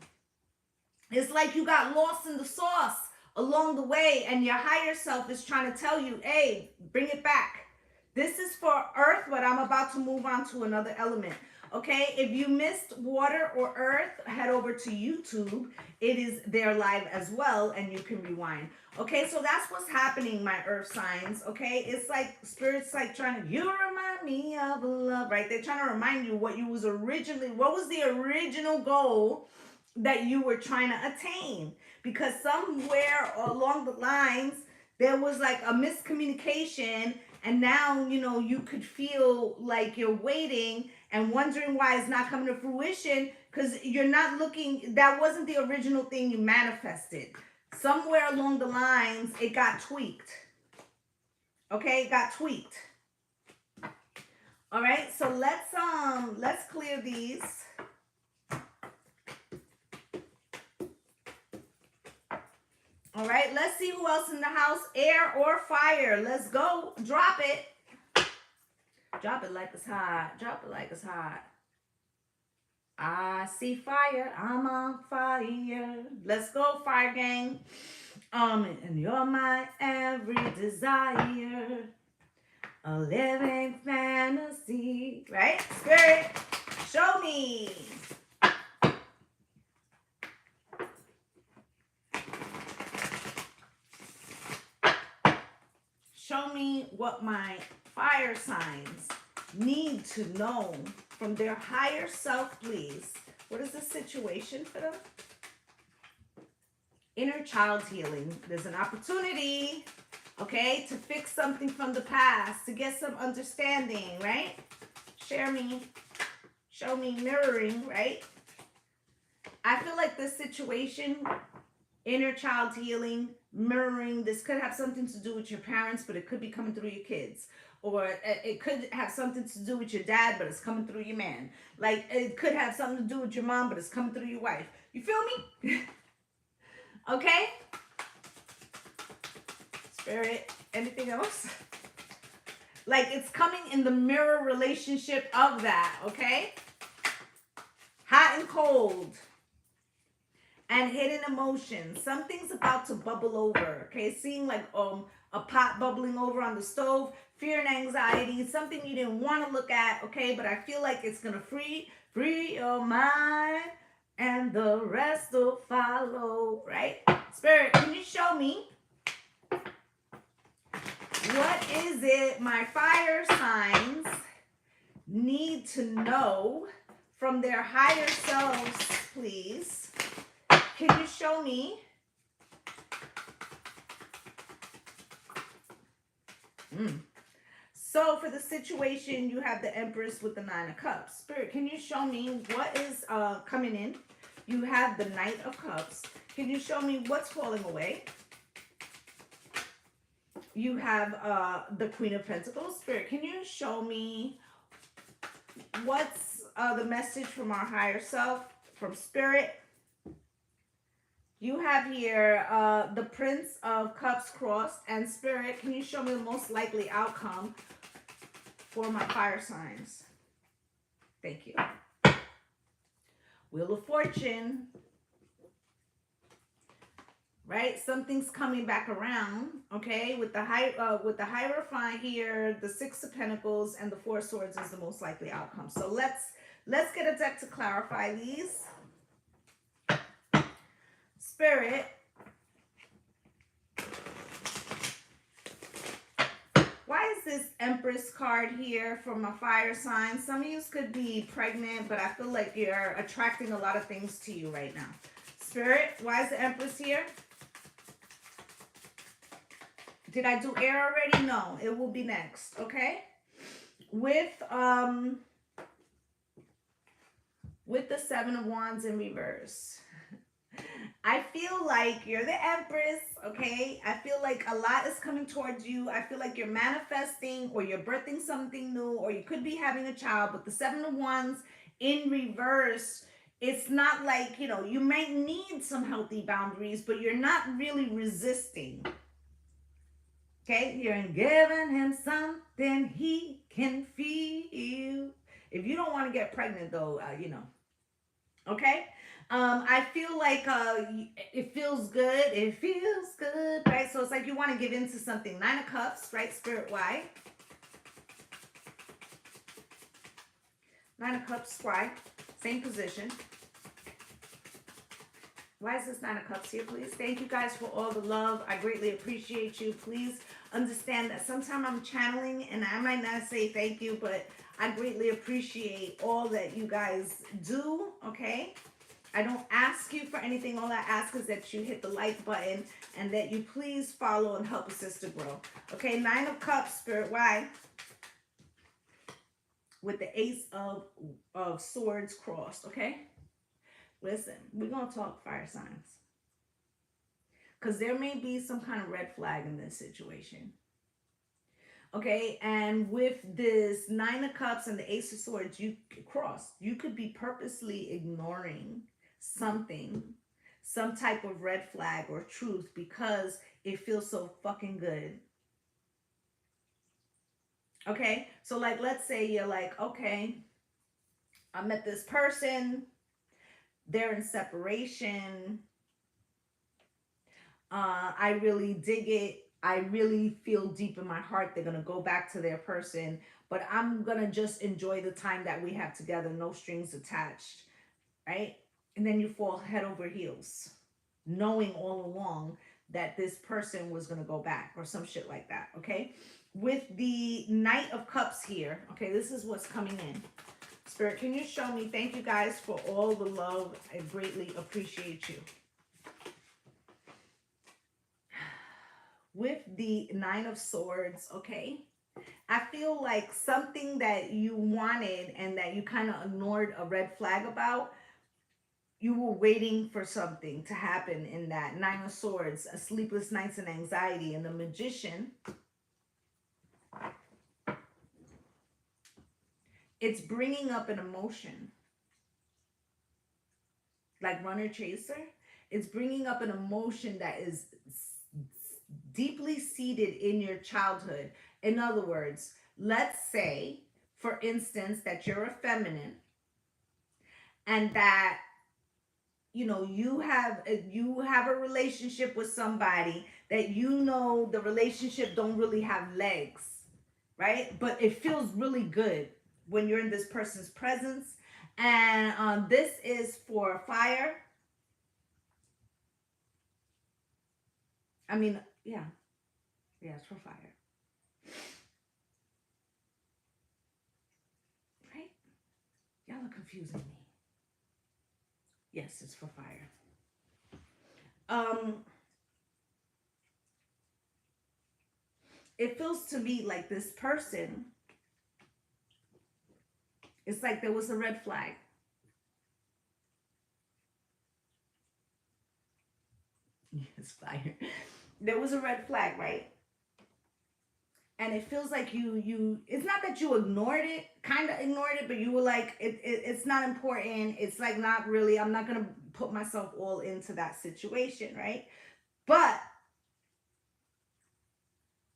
It's like you got lost in the sauce along the way and your higher self is trying to tell you, hey, bring it back. This is for earth, but I'm about to move on to another element. Okay, if you missed water or earth, head over to YouTube. It is there live as well, and you can rewind. Okay, so that's what's happening, my earth signs. Okay, it's like spirit's like trying to, you remind me of love, right? They're trying to remind you what you was originally, what was the original goal that you were trying to attain, because somewhere along the lines there was like a miscommunication, and now you could feel like you're waiting and wondering why it's not coming to fruition, because you're not looking, that wasn't the original thing you manifested. Somewhere along the lines it got tweaked. Okay, it got tweaked. All right, so let's clear these. All right, let's see who else in the house, air or fire. Let's go. Drop it. Drop it like it's hot. Drop it like it's hot. I see fire. I'm on fire. Let's go, fire gang. And you're my every desire. A living fantasy. Right? Spirit, show me. Show me what my fire signs need to know from their higher self, please. What is the situation for them? Inner child healing. There's an opportunity, okay, to fix something from the past, to get some understanding, right? Share me, show me, mirroring, right? I feel like this situation, inner child healing, mirroring, this could have something to do with your parents, but it could be coming through your kids. Or it could have something to do with your dad, but it's coming through your man. Like, it could have something to do with your mom, but it's coming through your wife. You feel me? Okay? Spirit, anything else? Like, it's coming in the mirror relationship of that, okay? Hot and cold. And hidden emotions. Something's about to bubble over. Okay, seeing like a pot bubbling over on the stove. Fear and anxiety. Something you didn't want to look at. Okay, but I feel like it's gonna free your mind, and the rest will follow. Right? Spirit, can you show me what is it my fire signs need to know from their higher selves, please? Can you show me? So for the situation, you have the Empress with the 9 of Cups. Spirit, can you show me what is coming in? You have the Knight of Cups. Can you show me what's falling away? You have the Queen of Pentacles. Spirit, can you show me what's the message from our higher self, from Spirit? You have here the Prince of Cups crossed, and Spirit, can you show me the most likely outcome for my fire signs? Thank you. Wheel of Fortune. Right? Something's coming back around, okay? With the Hierophant here, the 6 of Pentacles, and the 4 of Swords is the most likely outcome. So let's get a deck to clarify these. Spirit, why is this Empress card here for my fire sign? Some of you could be pregnant, but I feel like you're attracting a lot of things to you right now. Spirit, why is the Empress here? Did I do air already? No, it will be next, okay? With the 7 of Wands in reverse. I feel like you're the Empress, okay? I feel like a lot is coming towards you. I feel like you're manifesting or you're birthing something new, or you could be having a child, but the Seven of Wands in reverse, it's not like, you know, you might need some healthy boundaries, but you're not really resisting. Okay? You're giving him something he can feel. If you don't want to get pregnant, though, you know. Okay? I feel like it feels good. It feels good, right? So it's like you want to give into something. Nine of Cups, right? Spirit wide. Nine of Cups, why? Same position. Why is this Nine of Cups here, please? Thank you guys for all the love. I greatly appreciate you. Please understand that sometimes I'm channeling and I might not say thank you, but I greatly appreciate all that you guys do, okay? I don't ask you for anything. All I ask is that you hit the like button and that you please follow and help a sister grow. Okay, Nine of Cups, Spirit, why? With the Ace of Swords crossed, okay? Listen, we're going to talk fire signs. Because there may be some kind of red flag in this situation. Okay, and with this Nine of Cups and the Ace of Swords, you cross. You could be purposely ignoring something, some type of red flag or truth because it feels so fucking good. Okay, so like let's say you're like, okay, I met this person, they're in separation, I really dig it, I really feel deep in my heart they're gonna go back to their person, but I'm gonna just enjoy the time that we have together, no strings attached, right? And then you fall head over heels, knowing all along that this person was going to go back or some shit like that, okay? With the Knight of Cups here, okay, this is what's coming in. Spirit, can you show me? Thank you guys for all the love. I greatly appreciate you. With the Nine of Swords, okay? I feel like something that you wanted and that you kind of ignored a red flag about, you were waiting for something to happen in that. Nine of Swords, a sleepless nights and anxiety. And the Magician, it's bringing up an emotion. Like runner chaser, it's bringing up an emotion that is deeply seated in your childhood. In other words, let's say, for instance, that you're a feminine and that you know you have a relationship with somebody that you know the relationship don't really have legs, right? But it feels really good when you're in this person's presence. And this is for fire. I mean, yeah, it's for fire, right? Y'all are confusing me. Yes, it's for fire. It feels to me like this person, it's like there was a red flag. Yes, fire. There was a red flag, right? And it feels like you it's not that you ignored it, kind of ignored it, but you were like, it's not important. It's like not really, I'm not going to put myself all into that situation, right? But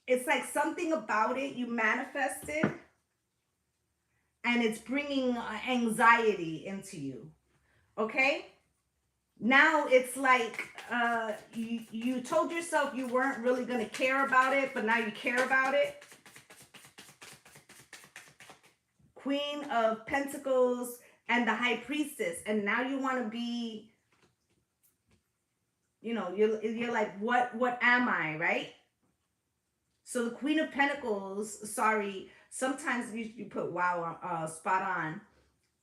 it's like something about it you manifested and it's bringing anxiety into you. Okay? Now it's like you told yourself you weren't really going to care about it, but now you care about it. Queen of Pentacles and the High Priestess. And now you want to be, you know, you're like, what am I, right? So the Queen of Pentacles, sorry, sometimes you put wow, spot on.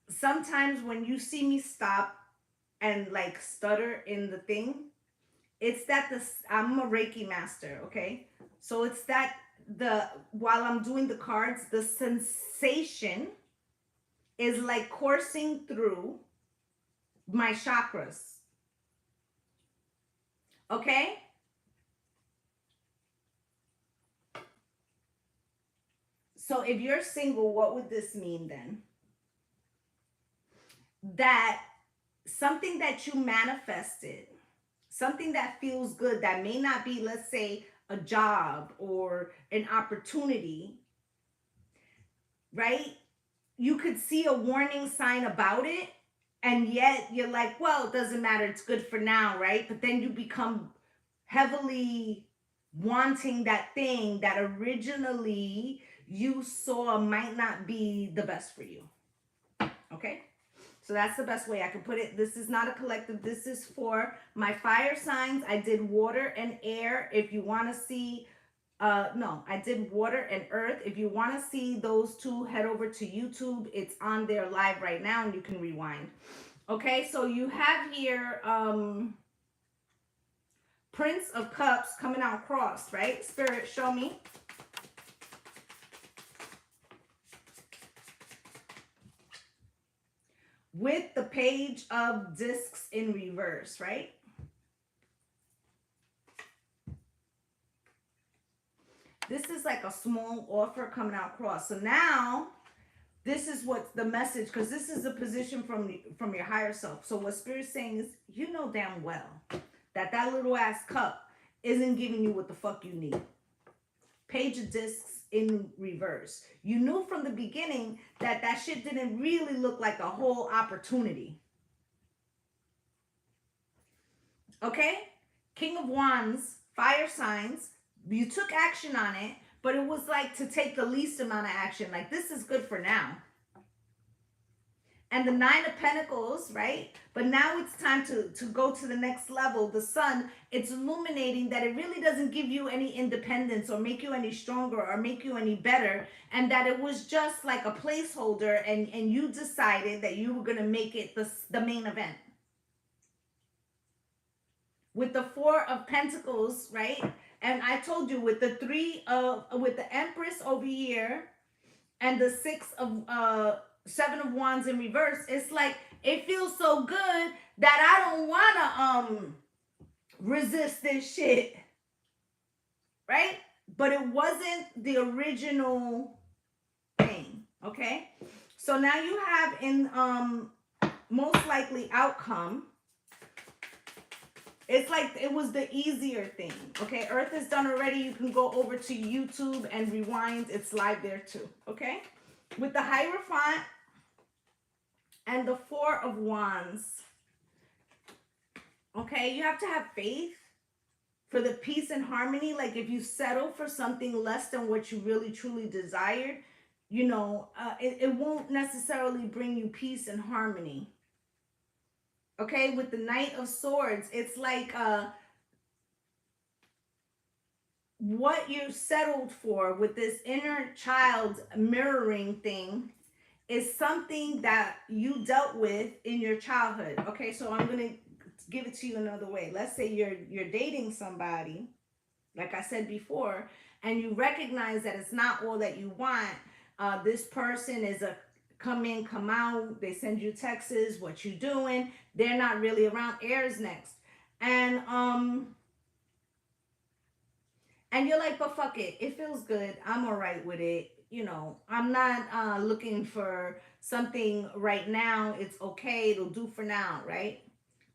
Sometimes when you see me stop and like stutter in the thing, it's that I'm a Reiki master, okay? So it's that while I'm doing the cards, the sensation is like coursing through my chakras. Okay? So if you're single, what would this mean then? That something that you manifested, something that feels good, that may not be, let's say, a job or an opportunity, right? You could see a warning sign about it, and yet you're like, well, it doesn't matter, it's good for now, right? But then you become heavily wanting that thing that originally you saw might not be the best for you. Okay? So that's the best way I can put it. This is not a collective. This is for my fire signs. I did water and air. If you want to see, no, I did water and earth. If you want to see those two, head over to YouTube. It's on there live right now and you can rewind. Okay, so you have here Prince of Cups coming out crossed, right? Spirit, show me. With the Page of Discs in reverse, right? This is like a small offer coming out cross. So now, this is what the message, because this is a position from your higher self. So what Spirit's saying is, you know damn well that little ass cup isn't giving you what the fuck you need. Page of Discs in reverse. You knew from the beginning that shit didn't really look like a whole opportunity. Okay? King of Wands, fire signs. You took action on it, but it was like to take the least amount of action. Like, this is good for now. And the Nine of Pentacles, right? But now it's time to go to the next level. The Sun, it's illuminating that it really doesn't give you any independence or make you any stronger or make you any better. And that it was just like a placeholder, and you decided that you were going to make it the main event. With the Four of Pentacles, right? And I told you with the with the Empress over here and the Seven of Wands in reverse, it's like it feels so good that I don't want to resist this shit, right? But it wasn't the original thing, okay? So now you have in most likely outcome. It's like it was the easier thing, okay? Earth is done already. You can go over to YouTube and rewind. It's live there too, okay? With the Hierophant and the Four of Wands, okay? You have to have faith for the peace and harmony. Like, if you settle for something less than what you really truly desired, you know, it won't necessarily bring you peace and harmony. Okay, with the Knight of Swords, it's like what you settled for with this inner child mirroring thing is something that you dealt with in your childhood. Okay, so I'm going to give it to you another way. Let's say you're dating somebody, like I said before, and you recognize that it's not all that you want. This person is a come in, come out. They send you texts, what you doing? They're not really around. Aries next. And you're like, but fuck it. It feels good. I'm all right with it. You know, I'm not looking for something right now. It's okay. It'll do for now, right?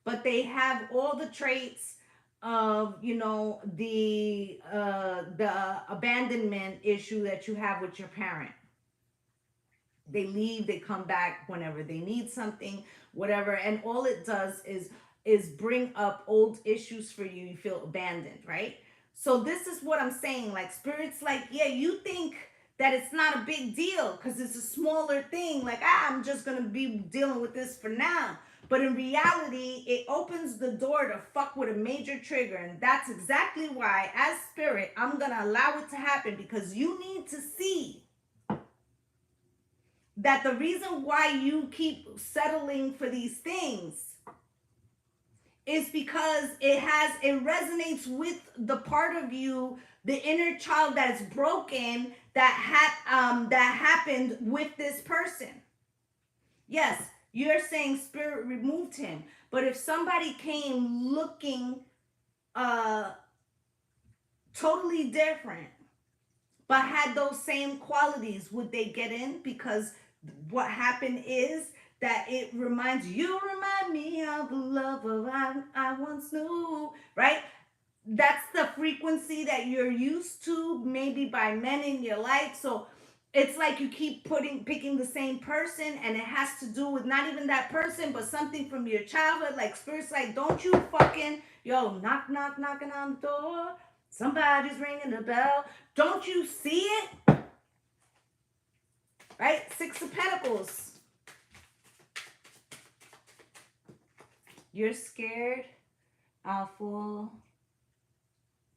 But they have all the traits of, you know, the abandonment issue that you have with your parent. They leave, they come back whenever they need something, whatever. And all it does is bring up old issues for you. You feel abandoned, right? So this is what I'm saying. Like, Spirit's like, yeah, you think that it's not a big deal because it's a smaller thing. Like, I'm just going to be dealing with this for now. But in reality, it opens the door to fuck with a major trigger. And that's exactly why, as Spirit, I'm going to allow it to happen, because you need to see that the reason why you keep settling for these things is because it resonates with the part of you, the inner child that is broken, that happened with this person. Yes, you're saying Spirit removed him, but if somebody came looking totally different, but had those same qualities, would they get in? Because what happened is that it reminds you, remind me of the lover I once knew, right? That's the frequency that you're used to, maybe by men in your life. So it's like you keep picking the same person, and it has to do with not even that person, but something from your childhood. Like spirit's like, don't you fucking, yo, knock, knock, knocking on the door. Somebody's ringing the bell. Don't you see it? Right? Six of Pentacles. You're scared. I'll fall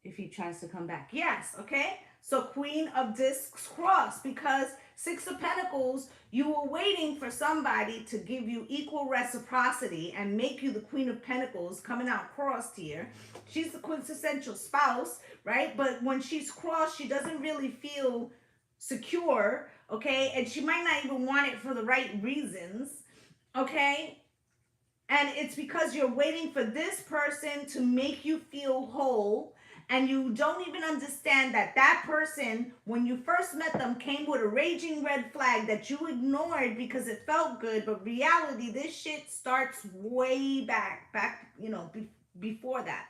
if he tries to come back. Yes, okay? So Queen of Discs cross, because Six of Pentacles, you were waiting for somebody to give you equal reciprocity and make you the Queen of Pentacles coming out crossed here. She's the quintessential spouse, right? But when she's crossed, she doesn't really feel secure, okay? And she might not even want it for the right reasons, okay? And it's because you're waiting for this person to make you feel whole, and you don't even understand that that person, when you first met them, came with a raging red flag that you ignored because it felt good. But reality, this shit starts way back, you know, before that.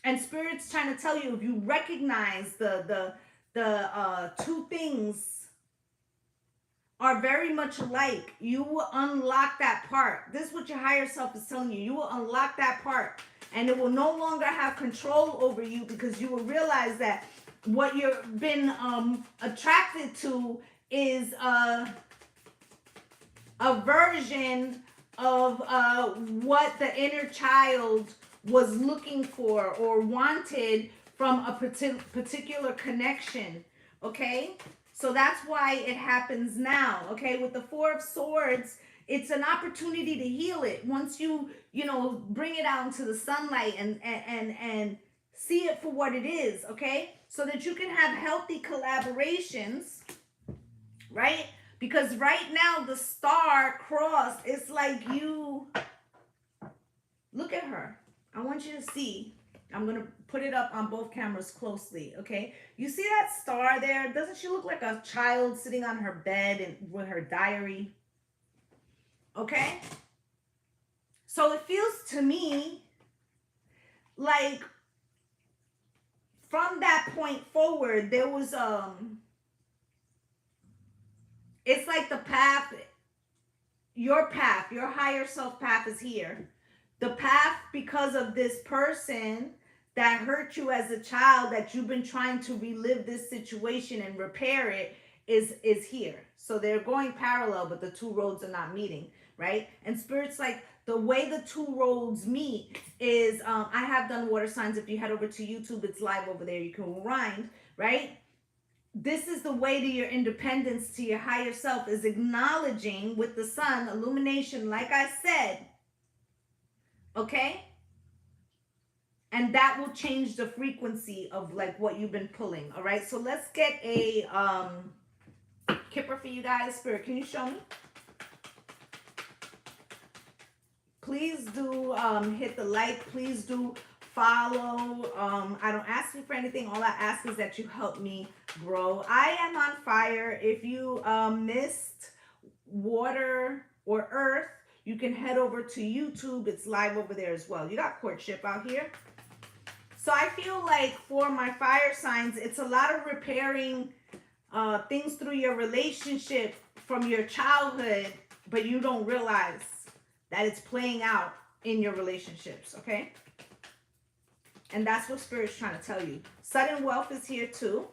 And Spirit's trying to tell you, if you recognize the two things are very much alike, you will unlock that part. This is what your higher self is telling you. You will unlock that part, and it will no longer have control over you, because you will realize that what you've been attracted to is a version of what the inner child was looking for or wanted from a particular connection, okay? So that's why it happens now, okay? With the Four of Swords, it's an opportunity to heal it. Once you know, bring it out into the sunlight and see it for what it is, okay? So that you can have healthy collaborations, right? Because right now, the star crossed, it's like you, look at her. I want you to see. I'm going to put it up on both cameras closely, okay? You see that star there? Doesn't she look like a child sitting on her bed and with her diary? Okay? So it feels to me like from that point forward, there was, it's like the path, your higher self path is here. The path, because of this person that hurt you as a child, that you've been trying to relive this situation and repair it, is here. So they're going parallel, but the two roads are not meeting, right? And Spirit's like, the way the two roads meet is, I have done water signs. If you head over to YouTube, it's live over there. You can rewind, right? This is the way to your independence, to your higher self, is acknowledging with the sun, illumination, like I said, okay? And that will change the frequency of like what you've been pulling. All right. So let's get a kipper for you guys. Spirit, can you show me? Please do hit the like. Please do follow. I don't ask you for anything. All I ask is that you help me grow. I am on fire. If you missed water or earth, you can head over to YouTube. It's live over there as well. You got courtship out here. So I feel like for my fire signs, it's a lot of repairing things through your relationship from your childhood, but you don't realize that it's playing out in your relationships, okay? And that's what Spirit's trying to tell you. Sudden wealth is here too.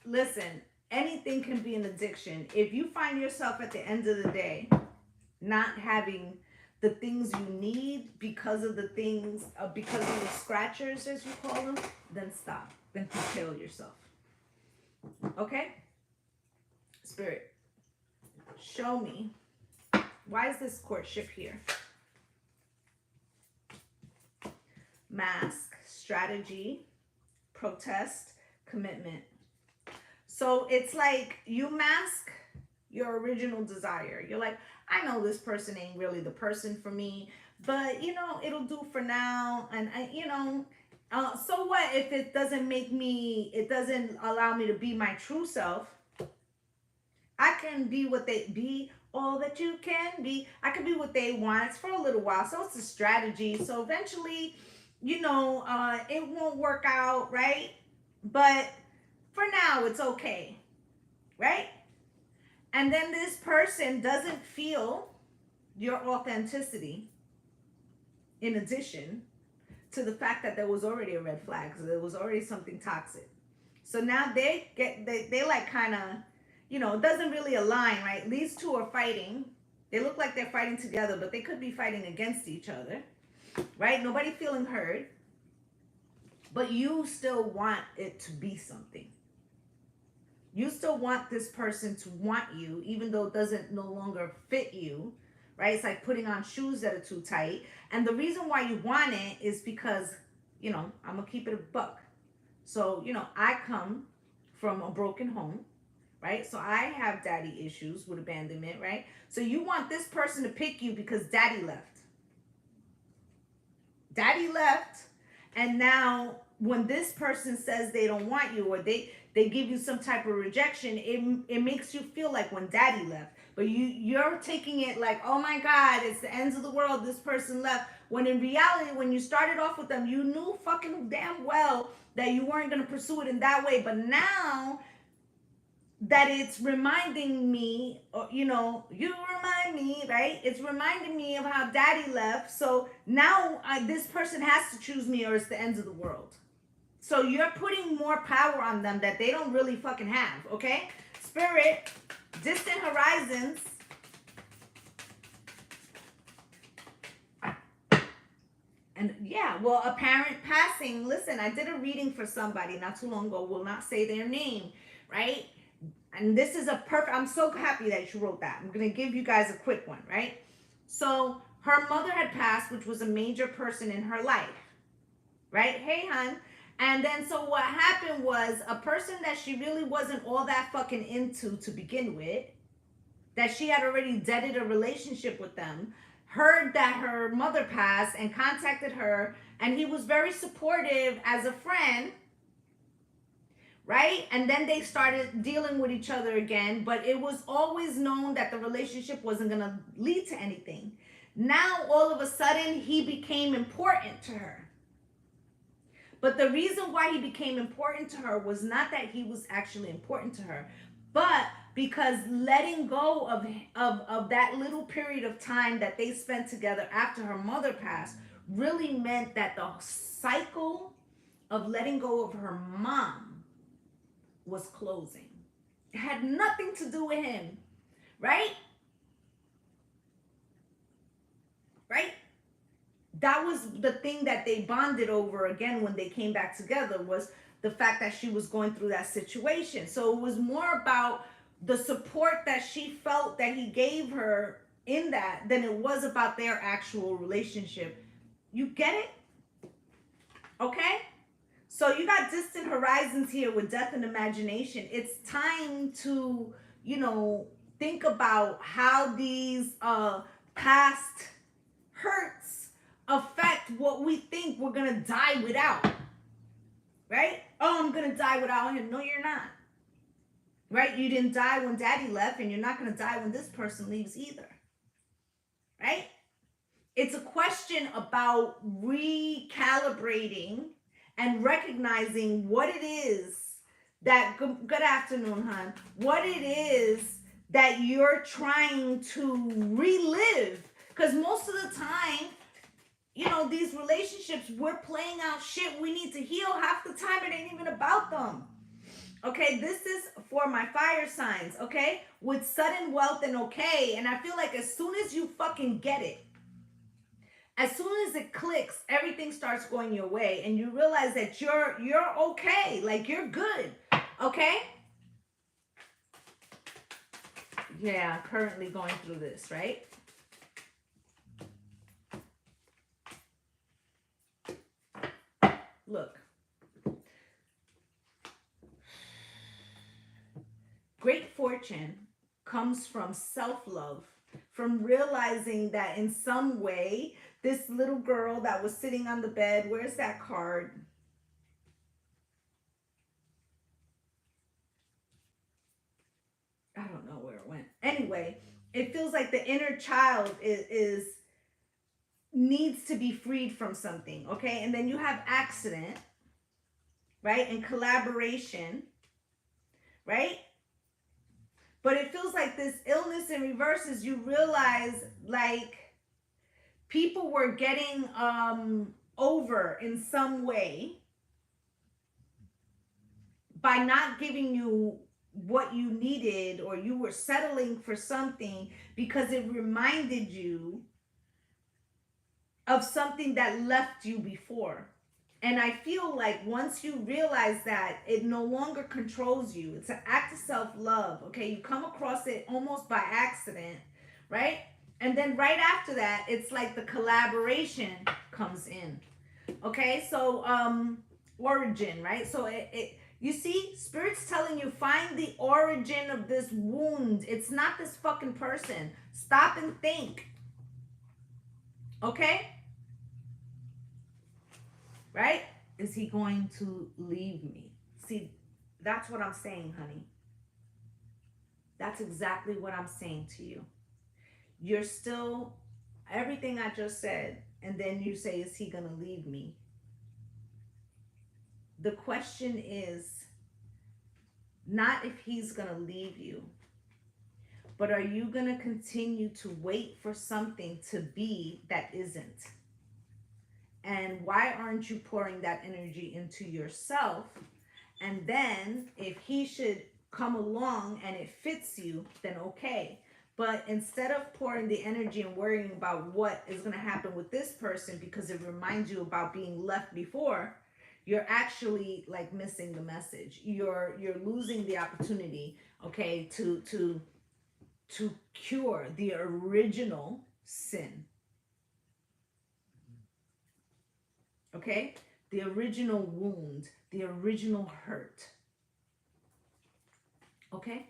Listen. Anything can be an addiction. If you find yourself at the end of the day not having the things you need because of the things, because of the scratchers, as you call them, then stop. Then curtail yourself. Okay? Spirit, show me. Why is this courtship here? Mask, strategy, protest, commitment. So it's like you mask your original desire. You're like, I know this person ain't really the person for me, but you know, it'll do for now. And so what if it doesn't make me, it doesn't allow me to be my true self? I can be what they be, all that you can be. I can be what they want. It's for a little while. So it's a strategy. So eventually, it won't work out, right? But for now, it's okay, right? And then this person doesn't feel your authenticity, in addition to the fact that there was already a red flag. So there was already something toxic. So now they like kind of, it doesn't really align, right? These two are fighting. They look like they're fighting together, but they could be fighting against each other, right? Nobody feeling heard, but you still want it to be something. You still want this person to want you, even though it doesn't no longer fit you, right? It's like putting on shoes that are too tight. And the reason why you want it is because, I'm going to keep it a buck. So, I come from a broken home, right? So I have daddy issues with abandonment, right? So you want this person to pick you because daddy left. Daddy left. And now when this person says they don't want you, or they give you some type of rejection, it makes you feel like when daddy left. But you're taking it like, oh my God, it's the ends of the world, this person left. When in reality, when you started off with them, you knew fucking damn well that you weren't going to pursue it in that way. But now that it's reminding me, you remind me, right? It's reminding me of how daddy left. So now this person has to choose me, or it's the ends of the world. So you're putting more power on them that they don't really fucking have, okay? Spirit, distant horizons. And yeah, well, apparent passing. Listen, I did a reading for somebody not too long ago. Will not say their name, right? And this is a perfect, I'm so happy that you wrote that. I'm going to give you guys a quick one, right? So her mother had passed, which was a major person in her life, right? Hey, hon. And then so what happened was a person that she really wasn't all that fucking into to begin with, that she had already deaded a relationship with them, heard that her mother passed and contacted her, and he was very supportive as a friend, right? And then they started dealing with each other again, but it was always known that the relationship wasn't going to lead to anything. Now, all of a sudden, he became important to her. But the reason why he became important to her was not that he was actually important to her, but because letting go of that little period of time that they spent together after her mother passed really meant that the cycle of letting go of her mom was closing. It had nothing to do with him, right? Right? That was the thing that they bonded over again when they came back together, was the fact that she was going through that situation. So it was more about the support that she felt that he gave her in that than it was about their actual relationship. You get it? Okay? So you got distant horizons here with death and imagination. It's time to, think about how these past hurts affect what we think we're going to die without. Right? Oh, I'm going to die without him. No, you're not. Right? You didn't die when daddy left, and you're not going to die when this person leaves either. Right? It's a question about recalibrating and recognizing what it is that, good afternoon, hon, what it is that you're trying to relive. Because most of the time, these relationships, we're playing out shit we need to heal. Half the time it ain't even about them. Okay, this is for my fire signs, okay? With sudden wealth and okay. And I feel like as soon as you fucking get it, as soon as it clicks, everything starts going your way, and you realize that you're okay, like you're good, okay? Yeah, currently going through this, right? Look. Great fortune comes from self-love, from realizing that in some way, this little girl that was sitting on the bed, where's that card? I don't know where it went. Anyway, it feels like the inner child is needs to be freed from something, okay? And then you have accident, right? And collaboration, right? But it feels like this illness in reverse is you realize like people were getting over in some way by not giving you what you needed, or you were settling for something because it reminded you of something that left you before. And I feel like once you realize that, it no longer controls you. It's an act of self-love, okay? You come across it almost by accident, right? And then right after that, it's like the collaboration comes in, okay? So, origin, right? So you see, Spirit's telling you, find the origin of this wound. It's not this fucking person. Stop and think, okay? Right? Is he going to leave me? See, that's what I'm saying, honey. That's exactly what I'm saying to you. You're still, everything I just said, and then you say, is he going to leave me? The question is not if he's going to leave you, but are you going to continue to wait for something to be that isn't? And why aren't you pouring that energy into yourself? And then if he should come along and it fits you, then okay. But instead of pouring the energy and worrying about what is going to happen with this person because it reminds you about being left before, you're actually like missing the message. You're losing the opportunity, okay, to cure the original sin. Okay? The original wound, the original hurt. Okay?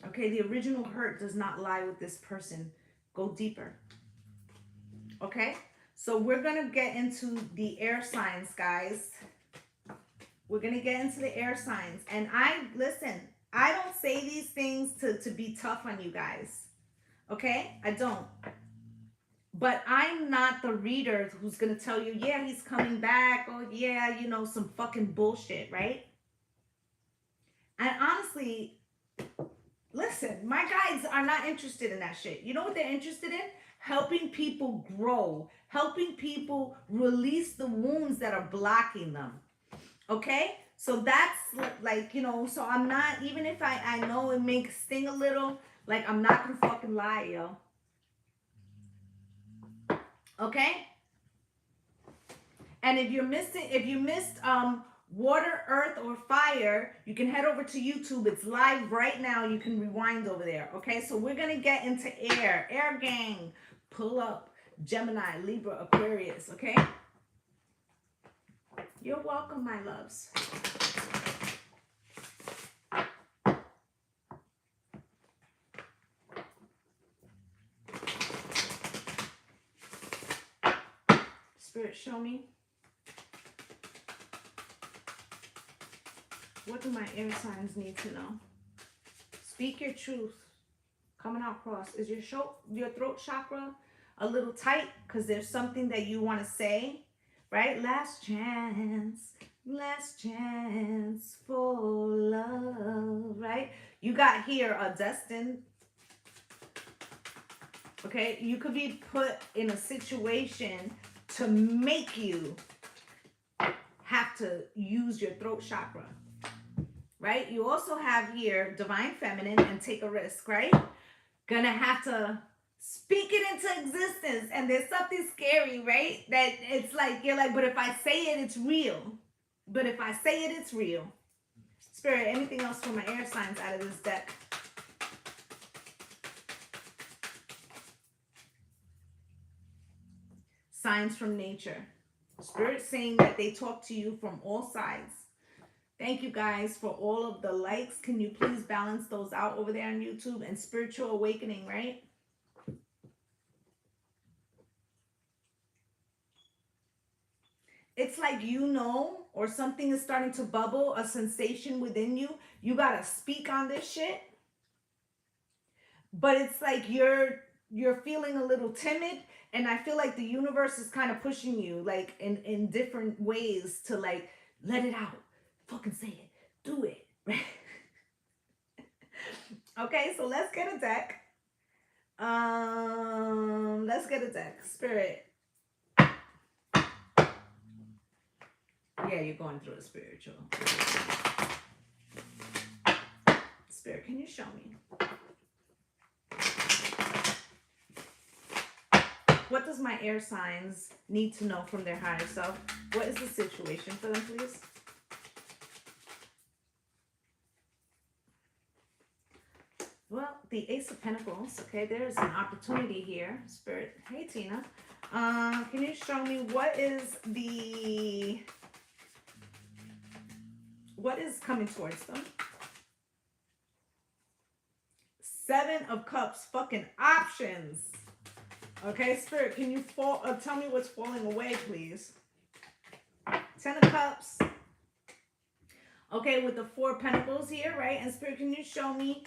Okay, the original hurt does not lie with this person. Go deeper. Okay? So we're going to get into the air signs, guys. We're going to get into the air signs. And listen, I don't say these things to be tough on you guys. Okay? I don't. But I'm not the reader who's going to tell you, yeah, he's coming back. Or yeah, you know, some fucking bullshit, right? And honestly, listen, my guides are not interested in that shit. You know what they're interested in? Helping people grow. Helping people release the wounds that are blocking them. Okay? So that's like, you know, so I'm not, even if I know it makes sting a little, like I'm not going to fucking lie, yo. Okay? And if you missed water, earth, or fire, you can head over to YouTube. It's live right now. You can rewind over there. Okay, so we're going to get into air. Air gang. Pull up. Gemini, Libra, Aquarius. Okay? You're welcome, my loves. Spirit, show me. What do my air signs need to know? Speak your truth. Coming out cross. Is your throat chakra a little tight? Because there's something that you want to say, right? Last chance for love, right? You got here a destined. Okay, you could be put in a situation to make you have to use your throat chakra. Right? You also have here divine feminine and take a risk, right? Gonna have to speak it into existence. And there's something scary, right? That it's like, you're like, but if I say it, it's real. But if I say it, it's real. Spirit, anything else for my air signs out of this deck? Signs from nature. Spirit saying that they talk to you from all sides. Thank you guys for all of the likes. Can you please balance those out over there on YouTube? And spiritual awakening, right? It's like, you know, or something is starting to bubble, a sensation within you. You got to speak on this shit. But it's like you're feeling a little timid, and I feel like the universe is kind of pushing you like in different ways to like let it out. Fucking say it. Do it. Okay, so let's get a deck. Let's get a deck. Spirit. Yeah, you're going through a spiritual. Spirit, can you show me? What does my air signs need to know from their higher self? What is the situation for them, please? Well, the Ace of Pentacles. Okay, there's an opportunity here. Spirit. Hey, Tina. Can you show me what is coming towards them? Seven of Cups. Fucking options. Okay, Spirit, can you tell me what's falling away, please? Ten of Cups. Okay, with the Four of Pentacles here, right? And Spirit, can you show me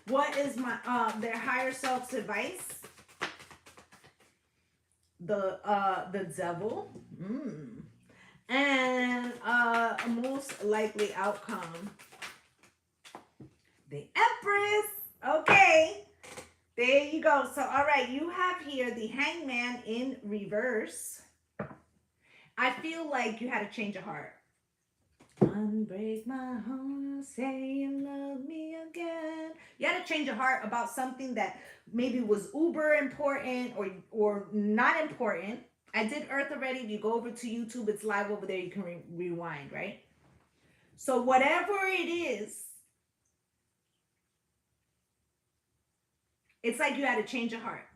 what is my their higher self's advice? The Devil. And a most likely outcome. The Empress. Okay. There you go. So, all right, you have here the Hangman in reverse. I feel like you had a change of heart. Unbreak my heart, say you love me again. You had a change of heart about something that maybe was uber important or not important. I did Earth already. If you go over to YouTube, it's live over there. You can rewind, right? So whatever it is, it's like you had a change of heart.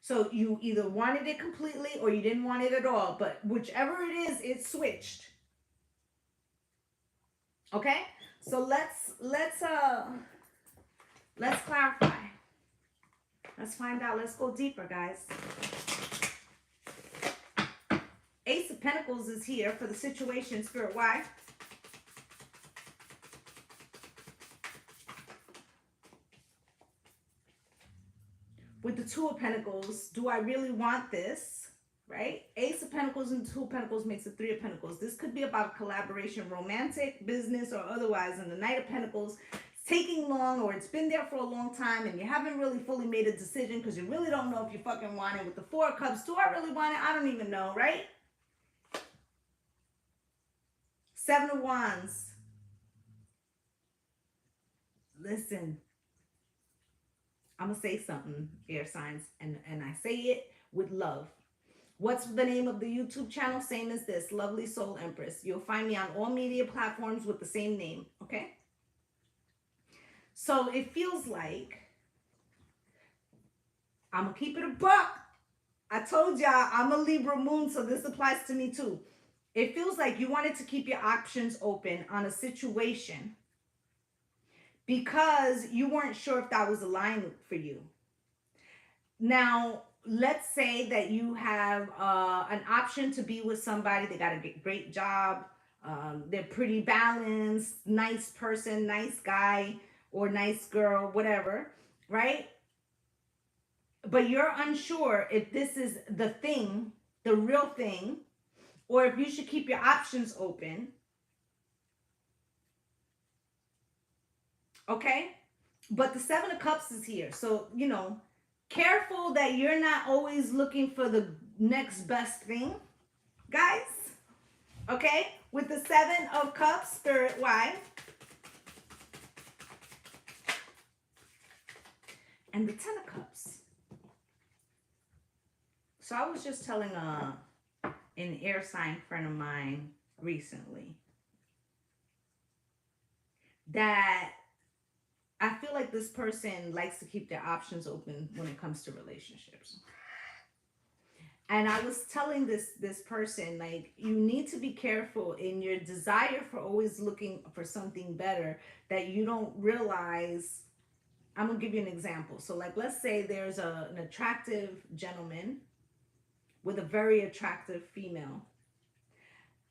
So you either wanted it completely or you didn't want it at all. But whichever it is, it switched. Okay? So let's clarify. Let's find out. Let's go deeper, guys. Ace of Pentacles is here for the situation, Spirit. Why? With the Two of Pentacles, do I really want this? Right? Ace of Pentacles and Two of Pentacles makes a Three of Pentacles. This could be about collaboration, romantic, business, or otherwise. And the Knight of Pentacles, it's taking long, or it's been there for a long time and you haven't really fully made a decision because you really don't know if you fucking want it. With the Four of Cups, do I really want it? I don't even know, right? Seven of Wands. Listen, I'm going to say something, air signs, and I say it with love. What's the name of the YouTube channel? Same as this, Lovely Soul Empress. You'll find me on all media platforms with the same name, okay? So it feels like, I'm going to keep it a buck. I told y'all I'm a Libra moon, so this applies to me too. It feels like you wanted to keep your options open on a situation because you weren't sure if that was aligned for you. Now, let's say that you have an option to be with somebody. They got a great job. They're pretty balanced, nice person, nice guy or nice girl, whatever, right? But you're unsure if this is the thing, the real thing, or if you should keep your options open. Okay? But the Seven of Cups is here. So, you know, careful that you're not always looking for the next best thing, guys. Okay? With the Seven of Cups, Spirit, why? And the Ten of Cups. So I was just telling an air sign friend of mine recently that I feel like this person likes to keep their options open when it comes to relationships. And I was telling this person, like, you need to be careful in your desire for always looking for something better, that you don't realize. I'm gonna give you an example. So, like, let's say there's an attractive gentleman with a very attractive female,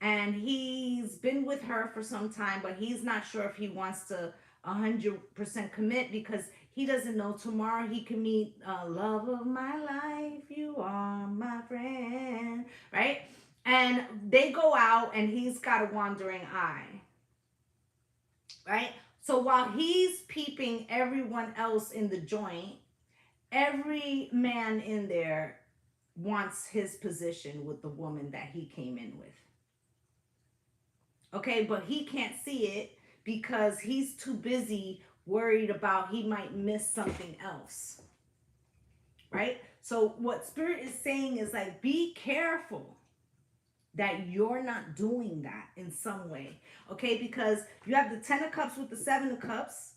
and he's been with her for some time, but he's not sure if he wants to 100% commit, because he doesn't know tomorrow he can meet love of my life. You are my friend, right? And they go out, and he's got a wandering eye, right? So while he's peeping everyone else in the joint, every man in there wants his position with the woman that he came in with. Okay, but he can't see it because he's too busy worried about he might miss something else. Right? So what Spirit is saying is, like, be careful that you're not doing that in some way. Okay, because you have the 10 of Cups with the 7 of Cups,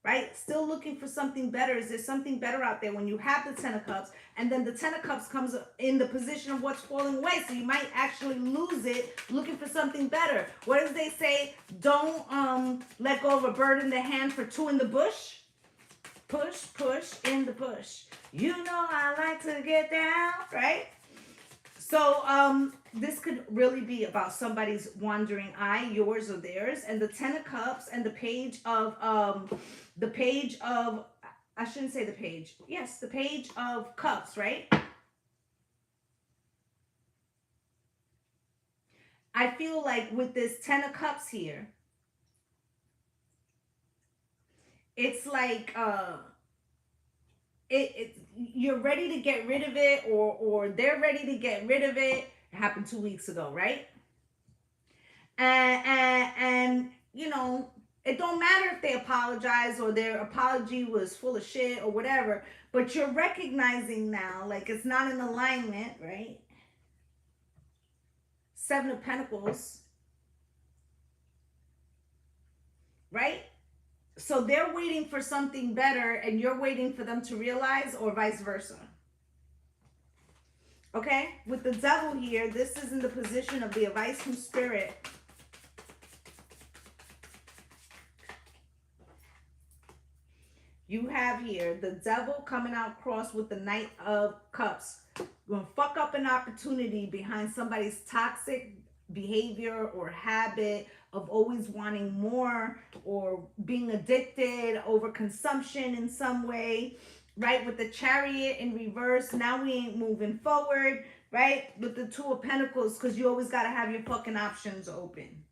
right? Still looking for something better. Is there something better out there when you have the 10 of Cups, and then the 10 of Cups comes in the position of what's falling away, so you might actually lose it looking for something better. What does they say? Don't let go of a bird in the hand for two in the bush. Push, push in the bush. You know I like to get down, right? So this could really be about somebody's wandering eye, yours or theirs. And the 10 of Cups and the page of I shouldn't say the page. Yes, the page of Cups, right? I feel like with this 10 of Cups here, it's like you're ready to get rid of it, or they're ready to get rid of it. It happened 2 weeks ago, right? And you know, it don't matter if they apologize or their apology was full of shit or whatever, but you're recognizing now, like, it's not in alignment, right? 7 of Pentacles, right? So they're waiting for something better, and you're waiting for them to realize, or vice versa. Okay? With the Devil here, this is in the position of the advice from Spirit. You have here the Devil coming out cross with the Knight of Cups. You're going to fuck up an opportunity behind somebody's toxic behavior or habit of always wanting more, or being addicted, over consumption in some way, right? With the Chariot in reverse, now we ain't moving forward, right? With the 2 of Pentacles, because you always got to have your fucking options open.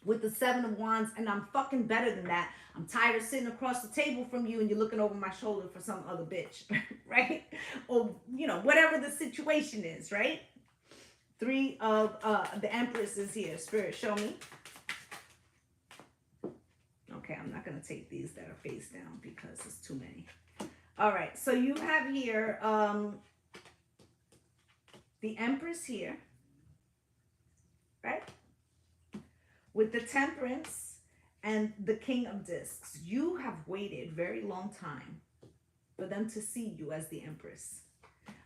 With the 7 of Wands, and I'm fucking better than that. I'm tired of sitting across the table from you and you're looking over my shoulder for some other bitch, right? Or, you know, whatever the situation is, right? 3 of the Empress is here. Spirit, show me. Okay, I'm not going to take these that are face down because it's too many. All right, so you have here the Empress here, right? With the Temperance and the King of Discs. You have waited a very long time for them to see you as the Empress.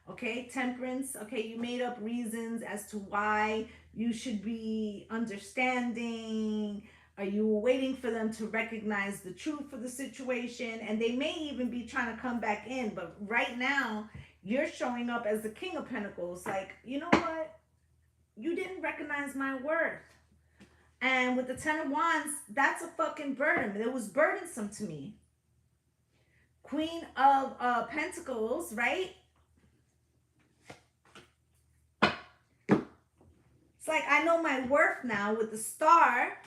Okay, Temperance, okay, you made up reasons as to why you should be understanding. You were waiting for them to recognize the truth of the situation, and they may even be trying to come back in. But right now, you're showing up as the King of Pentacles, like, you know what? You didn't recognize my worth. And with the 10 of Wands, that's a fucking burden. It was burdensome to me. Queen of Pentacles, right? It's like, I know my worth now with the Star,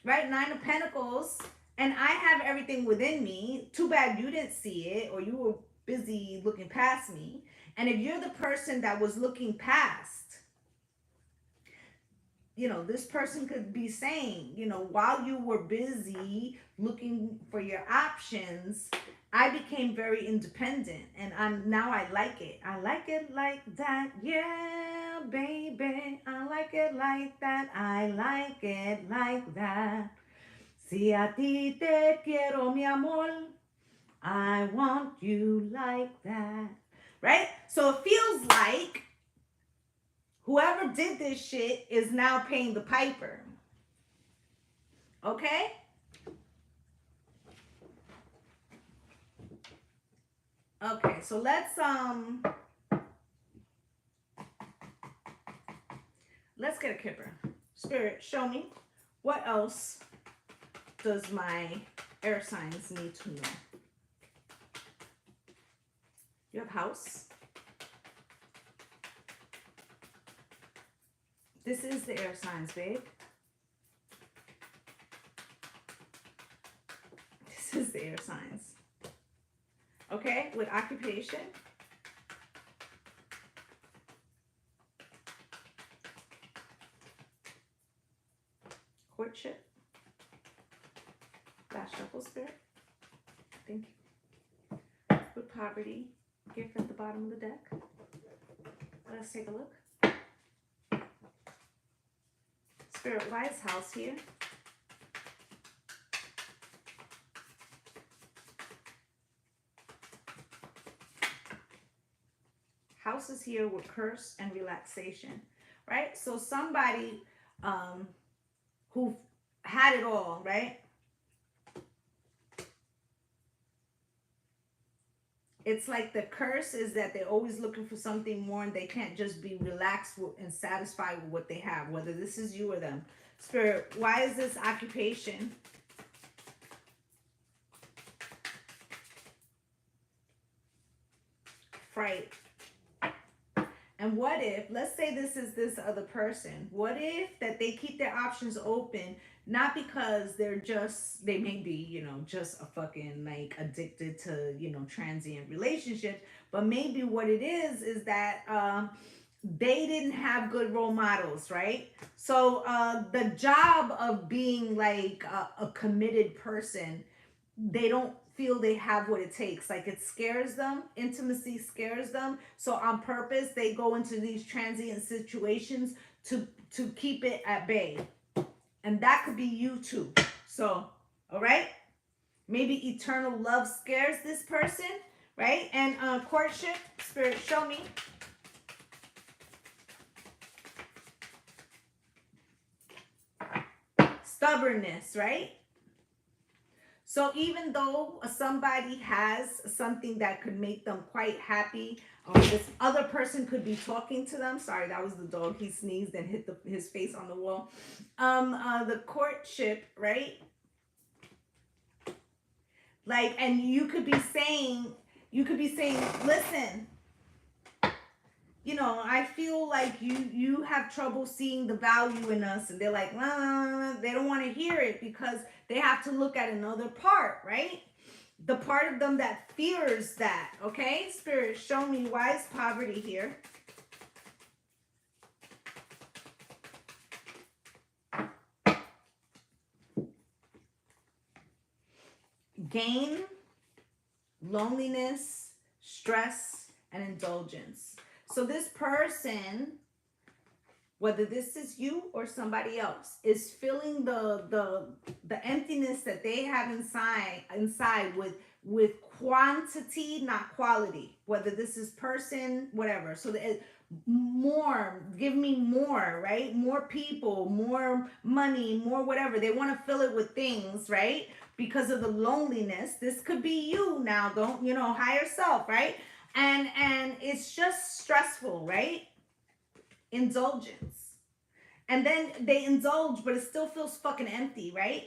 right? 9 of Pentacles. And I have everything within me. Too bad you didn't see it, or you were busy looking past me. And if you're the person that was looking past, you know, this person could be saying, you know, while you were busy looking for your options, I became very independent, and I like it. I like it like that. Yeah, baby. I like it like that. I like it like that. Si a ti te quiero, mi amor, I want you like that. Right? So it feels like Whoever did this shit is now paying the piper. Okay? Okay, so let's get a kipper. Spirit, show me what else does my air signs need to know. You have house. This is the air signs, babe. This is the air signs. Okay, with occupation. Courtship. Last shuffle, spirit. Thank you. With poverty. Gift at the bottom of the deck. Let's take a look. Spirit, why is house here? House is here with curse and relaxation, right? So somebody who had it all, right? It's like the curse is that they're always looking for something more and they can't just be relaxed and satisfied with what they have, whether this is you or them. Spirit, why is this occupation? Fright. And what if, let's say this is this other person, what if that they keep their options open, not because they may be, you know, just a fucking like addicted to, you know, transient relationships, but maybe what it is that they didn't have good role models, right? So the job of being like a committed person, they don't feel they have what it takes. Like it scares them. Intimacy scares them. So on purpose, they go into these transient situations to keep it at bay. And that could be you too. So, all right. Maybe eternal love scares this person, right? And courtship, spirit, show me. Stubbornness, right? So even though somebody has something that could make them quite happy, this other person could be talking to them. Sorry, that was the dog. He sneezed and hit his face on the wall. The courtship, right? Like, and you could be saying, listen, you know, I feel like you have trouble seeing the value in us. And they're like, they don't want to hear it because they have to look at another part, right? The part of them that fears that, okay? Spirit, show me, why is poverty here? Gain, loneliness, stress, and indulgence. So this person, whether this is you or somebody else, is filling the emptiness that they have inside with quantity, not quality. Whether this is person, whatever. So more, give me more, right? More people, more money, more whatever. They want to fill it with things, right? Because of the loneliness. This could be you now. Don't, you know, higher self, right? And it's just stressful, right? Indulgence. And then they indulge, but it still feels fucking empty, right?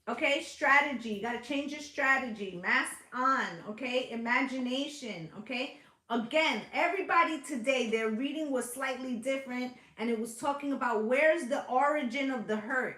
Okay, strategy. You got to change your strategy. Mask on, okay? Imagination, okay? Again, everybody today, their reading was slightly different, and it was talking about where's the origin of the hurt.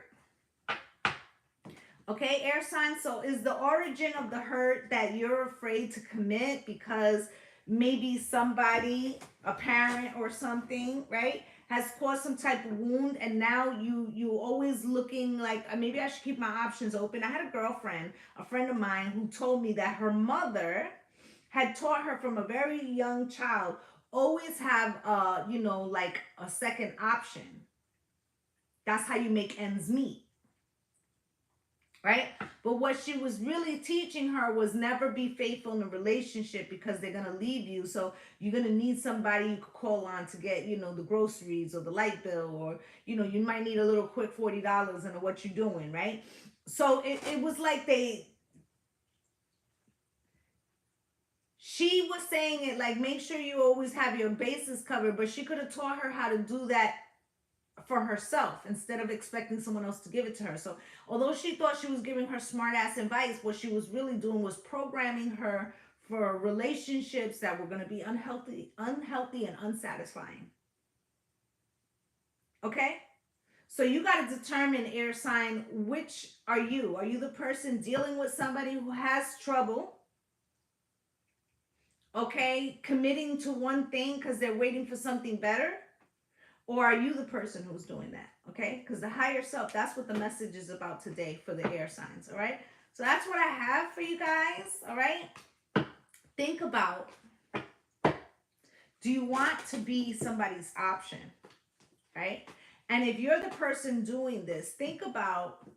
Okay, air sign. So is the origin of the hurt that you're afraid to commit because maybe somebody, a parent or something, right, has caused some type of wound, and now you always looking like maybe I should keep my options open. I had a girlfriend, a friend of mine, who told me that her mother had taught her from a very young child, always have you know, like a second option. That's how you make ends meet. right? But what she was really teaching her was never be faithful in a relationship because they're going to leave you. So you're going to need somebody you could call on to get, you know, the groceries or the light bill, or, you know, you might need a little quick $40 and what you're doing, right? So it was like she was saying it like, make sure you always have your bases covered, but she could have taught her how to do that for herself instead of expecting someone else to give it to her. So although she thought she was giving her smart ass advice, what she was really doing was programming her for relationships that were going to be unhealthy and unsatisfying. Okay? So you got to determine, air sign, which are you? Are you the person dealing with somebody who has trouble? Okay, committing to one thing because they're waiting for something better? Or are you the person who's doing that? Okay, because the higher self, that's what the message is about today for the air signs. All right, so that's what I have for you guys. All right, think about, do you want to be somebody's option? Right, and if you're the person doing this, think about,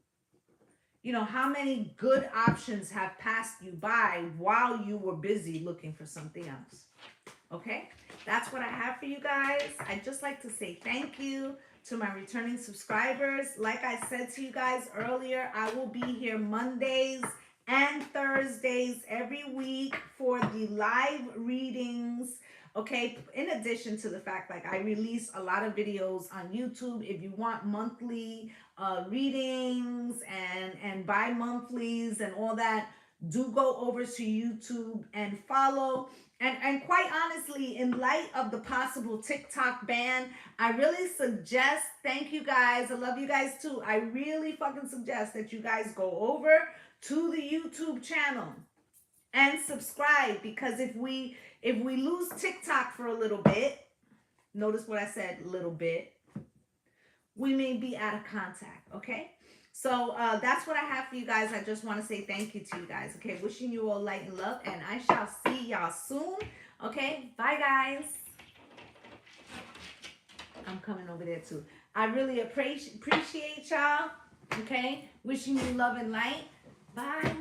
you know, how many good options have passed you by while you were busy looking for something else. Okay, that's what I have for you guys. I'd just like to say thank you to my returning subscribers. Like I said to you guys earlier, I will be here Mondays and Thursdays every week for the live readings. Okay, in addition to the fact, like, I release a lot of videos on YouTube. If you want monthly readings and bi-monthlies and all that, do go over to YouTube and follow. And quite honestly, in light of the possible TikTok ban, I really suggest, thank you guys, I love you guys too, I really fucking suggest that you guys go over to the YouTube channel and subscribe, because if we lose TikTok for a little bit, notice what I said, little bit, we may be out of contact. Okay, so that's what I have for you guys. I just want to say thank you to you guys. Okay, wishing you all light and love, and I shall see y'all soon. Okay, bye guys. I'm coming over there too. I really appreciate y'all. Okay, wishing you love and light. Bye.